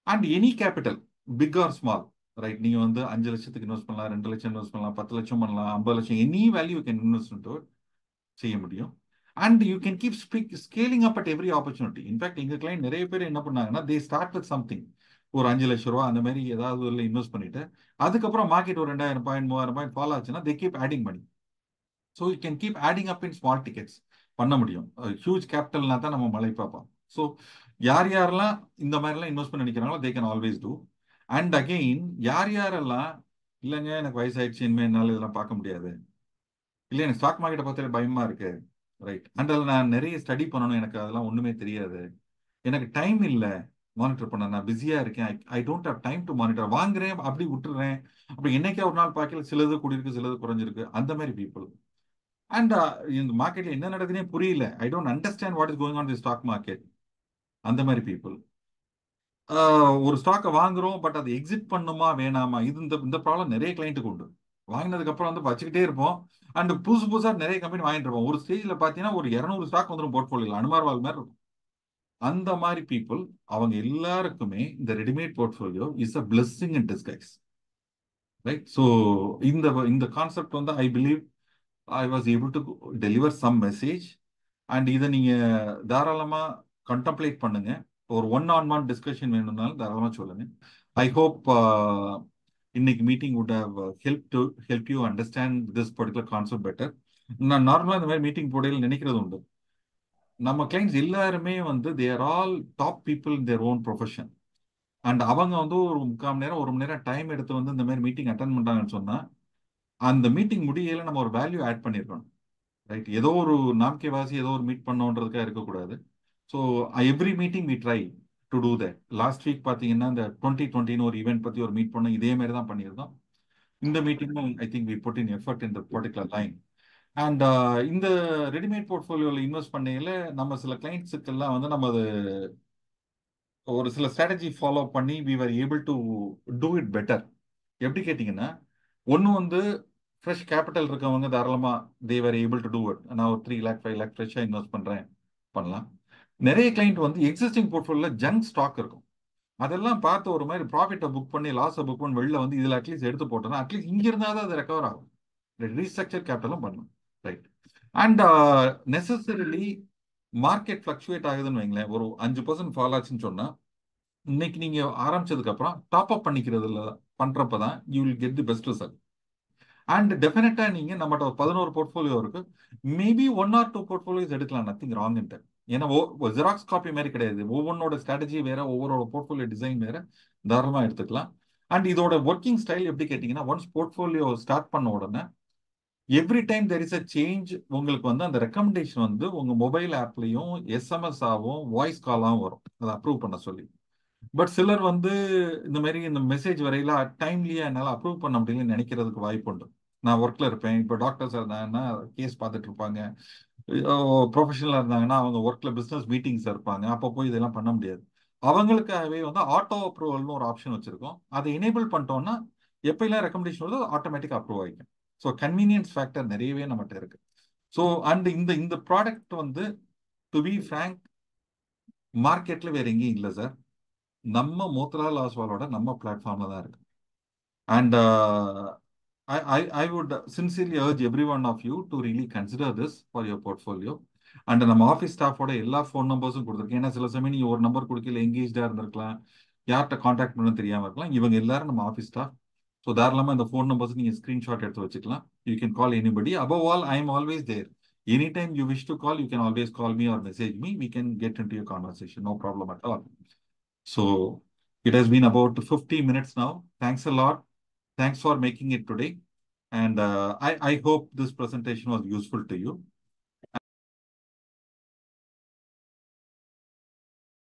and any capital big or small. Right, நீங்க வந்து 5 லட்சத்துக்கு இன்வெஸ்ட் பண்ணலாம், 2 லட்சம் இன்வெஸ்ட் பண்ணலாம், 10 லட்சம் பண்ணலாம், 50 லட்சம், எனி வேல்யூ கேன் இன்வெஸ்ட் செய்ய முடியும். And you can keep scaling up at every opportunity. In fact எங்க கிளைண்ட் நிறைய பேர் என்ன பண்ணாங்கன்னா, தே ஸ்டார்ட் வித் சம்திங், ஒரு 5,00,000 ரூபா அந்த மாதிரி ஏதாவது ஒரு இன்வெஸ்ட் பண்ணிட்டு அதுக்கப்புறம் மார்க்கெட் ஒரு 2,000 பாயிண்ட் 3,000 பாயிண்ட் ஃபால் ஆச்சுன்னா they keep adding money. So you can keep adding up in small tickets பண்ண முடியும். ஹியூஜ் கேபிட்டல்னா தான் நம்ம மலை பார்ப்போம். ஸோ யார் யாரெல்லாம் இந்த மாதிரிலாம் இன்வெஸ்ட் பண்ண நினைக்கிறாங்களோ they can always do. And again யார் யாரெல்லாம் இல்லைங்க எனக்கு வயசாயிடுச்சு, இனிமேல் என்னால் இதெல்லாம் பார்க்க முடியாது, இல்லை எனக்கு ஸ்டாக் மார்க்கெட்டை பார்த்தாலே பயமா இருக்கு, ரைட், அண்ட் அதில் நான் நிறைய ஸ்டடி பண்ணணும், எனக்கு அதெல்லாம் ஒன்றுமே தெரியாது, எனக்கு டைம் இல்லை மானிட்டர் பண்ண, நான் பிஸியா இருக்கேன், I don't have time to monitor, வாங்குறேன் அப்படி விட்டுறேன், அப்படி என்னைக்கே ஒரு நாள் பார்க்கல சிலது கூடியிருக்கு சிலது குறைஞ்சிருக்கு, அந்த மாதிரி பீப்புள். அண்ட் இந்த மார்க்கெட்ல என்ன நடக்குதுன்னே புரியல, I don't understand what is going on the stock market, அந்த மாதிரி பீப்புள். ஒரு ஸ்டாக்கை வாங்குறோம் பட் அதை எக்ஸிட் பண்ணுமா வேணாமா, இது இந்த ப்ராப்ளம் நிறைய கிளைண்ட்டுக்கு உண்டு. வாங்கினதுக்கு அப்புறம் வந்து வச்சுக்கிட்டே இருப்போம், அண்ட் புதுசு புதுசா நிறைய கம்பெனி வாங்கிட்டு இருப்போம். ஒரு ஸ்டேஜ்ல பாத்தீங்கன்னா ஒரு 200 ஸ்டாக் வந்துடும் போர்ட்ஃபோலியோல, அனுமார்வால் மாதிரி இருக்கும். அந்த மாதிரி பீப்புள் அவங்க எல்லாருக்குமே இந்த readymade portfolio is a blessing in disguise. Right, so இந்த இந்த கான்செப்ட் வந்து I believe I was able to deliver some message. And இதை நீங்க தாராளமா கண்டம்ப்ளேட் பண்ணுங்க. ஒரு ஒன் ஆன் ஒன் டிஸ்கஷன் வேணும்னாலும் தாராளமா சொல்லுங்க. I hope இன்னைக்கு meeting would have help you understand this particular concept better. நான் நார்மலா இந்த மாதிரி மீட்டிங் போடையில் நினைக்கிறது உண்டு. நம்ம கிளைண்ட்ஸ் எல்லாருமே வந்து they are all top people in their own profession. And அவங்க வந்து ஒரு 3/4 மணி நேரம் 1 மணி நேரம் டைம் எடுத்து வந்து இந்த மாதிரி மீட்டிங் அட்டன் பண்றாங்கன்னு சொன்னா அந்த மீட்டிங் முடியல நம்ம ஒரு வேல்யூ ஆட் பண்ணிருக்கணும். ரைட், ஏதோ ஒரு நாம்கே வாசி ஏதோ ஒரு மீட் பண்ணோன்றதுக்காக இருக்கக்கூடாது. So every meeting we try to do that. Last week பார்த்தீங்கன்னா இந்த 2020 ஒரு ஈவெண்ட் பத்தி ஒரு மீட் பண்ணோம், இதே மாதிரி தான் பண்ணியிருந்தோம். இந்த மீட்டிங்கும் I think we put in effort in the particular line. And இந்த ரெடிமேட் போர்ட்ஃபோலியோவில் இன்வெஸ்ட் பண்ணையில நம்ம சில கிளைண்ட்ஸுக்கெல்லாம் வந்து நம்ம அது ஒரு சில ஸ்ட்ராட்டஜி ஃபாலோ பண்ணி we are able to do it better. எப்படி கேட்டிங்கன்னா, ஒன்று வந்து ஃப்ரெஷ் கேபிட்டல் இருக்கவங்க தாராளமாக they are able to do it. நான் ஒரு 3 lakh 5 lakh ஃப்ரெஷ்ஷாக இன்வெஸ்ட் பண்ணுறேன் பண்ணலாம். நிறைய கிளைண்ட் வந்து எக்ஸிஸ்டிங் போர்ட்ஃபோலியோவில் ஜங்க் ஸ்டாக் இருக்கும். அதெல்லாம் பார்த்து ஒரு மாதிரி ப்ராஃபிட்டை புக் பண்ணி லாஸை புக் பண்ணி வெளில வந்து இதில் அட்லீஸ்ட் எடுத்து போட்டோம்னா அட்லீஸ்ட் இங்கே இருந்தால் தான் அது ரெக்கவர் ஆகும். ரீஸ்ட்ரக்சர் கேபிட்டலும் பண்ணணும். Right. And necessarily market fluctuate ஆகுதுன்னு வைங்களேன், ஒரு 5% ஃபால் ஆச்சுன்னு சொன்னா இன்னைக்கு நீங்க ஆரம்பிச்சதுக்கு அப்புறம் டாப் அப் பண்ணிக்கிறதுல பண்றப்பதான் you will get the best result. And டெஃபினட்டா நீங்க நம்மகிட்ட ஒரு 11 போர்ட்ஃபோலியோ இருக்கு, மேபி 1 or 2 போர்ட்ஃபோலியோஸ் எடுக்கலாம், நத்திங் ராங் இன் தட். ஏன்னா ஜெராக்ஸ் காப்பி மாதிரி கிடையாது, ஒவ்வொன்னோட ஸ்ட்ராட்டஜி வேற, ஒவ்வொரு போர்ட்ஃபோலியோ டிசைன் வேற, தாராளமா எடுத்துக்கலாம். அண்ட் இதோட ஒர்க்கிங் ஸ்டைல் எப்படி கேட்டீங்கன்னா, ஒன்ஸ் போர்ட்ஃபோலியோ ஸ்டார்ட் பண்ண உடனே every time there is a change. உங்களுக்கு வந்து அந்த ரெக்கமெண்டேஷன் வந்து உங்க மொபைல் ஆப்லயும் எஸ்எம்எஸ் ஆகும், வாய்ஸ் காலாகவும் வரும், அதை அப்ரூவ் பண்ண சொல்லி. பட் சிலர் வந்து இந்த மாதிரி இந்த மெசேஜ் வரையில டைம்லியா என்னால் அப்ரூவ் பண்ண முடியலன்னு நினைக்கிறதுக்கு வாய்ப்பு உண்டு. நான் ஒர்க்ல இருப்பேன், இப்போ டாக்டர்ஸ் இருந்தாங்கன்னா கேஸ் பார்த்துட்டு இருப்பாங்க, ப்ரொஃபஷனலாக இருந்தாங்கன்னா அவங்க ஒர்க்ல பிஸ்னஸ் மீட்டிங்ஸ் இருப்பாங்க, அப்போ போய் இதெல்லாம் பண்ண முடியாது. அவங்களுக்காகவே வந்து ஆட்டோ அப்ரூவல்னு ஒரு ஆப்ஷன் வச்சிருக்கோம். அதை எனேபிள் பண்ணிட்டோம்னா எப்பெல்லாம் ரெக்கமெண்டேஷன் வருதோ ஆட்டோமேட்டிக் அப்ரூவ் ஆகிக்கும். ஸோ கன்வீனியன்ஸ் ஃபேக்டர் நிறையவே நம்மகிட்ட இருக்கு. ஸோ அண்ட் இந்த இந்த ப்ராடக்ட் வந்து டு பி ஃப்ரேங்க் மார்க்கெட்ல வேற எங்கேயும் இல்லை சார், நம்ம மோத்திலால் ஆஸ்வாலோட நம்ம பிளாட்ஃபார்ம்ல தான் இருக்கு. And I would sincerely urge every one of you to really consider this for your portfolio. And நம்ம ஆஃபீஸ் ஸ்டாஃபோட எல்லா ஃபோன் நம்பர்ஸும் கொடுத்துருக்கேன். ஏன்னா சில சமயம் நீங்க ஒரு நம்பர் கொடுக்கல, எங்கேஜ்டா இருந்திருக்கலாம், யார்கிட்ட கான்டாக்ட் பண்ணணும் தெரியாம இருக்கலாம். இவங்க எல்லாரும் நம்ம ஆஃபீஸ் ஸ்டாஃப். ஸோ தாராளமா இந்த ஃபோன் நம்பர்ஸ் நீங்க ஸ்கிரீன்ஷாட் எடுத்து வச்சுக்கலாம். You can call anybody. Above all I am always there. Any time you wish to call, you can always call me or message me. We can get into your conversation, no problem at all. So it has been about 50 minutes now. Thanks a lot. Thanks for making it today. And I hope this presentation was useful to you.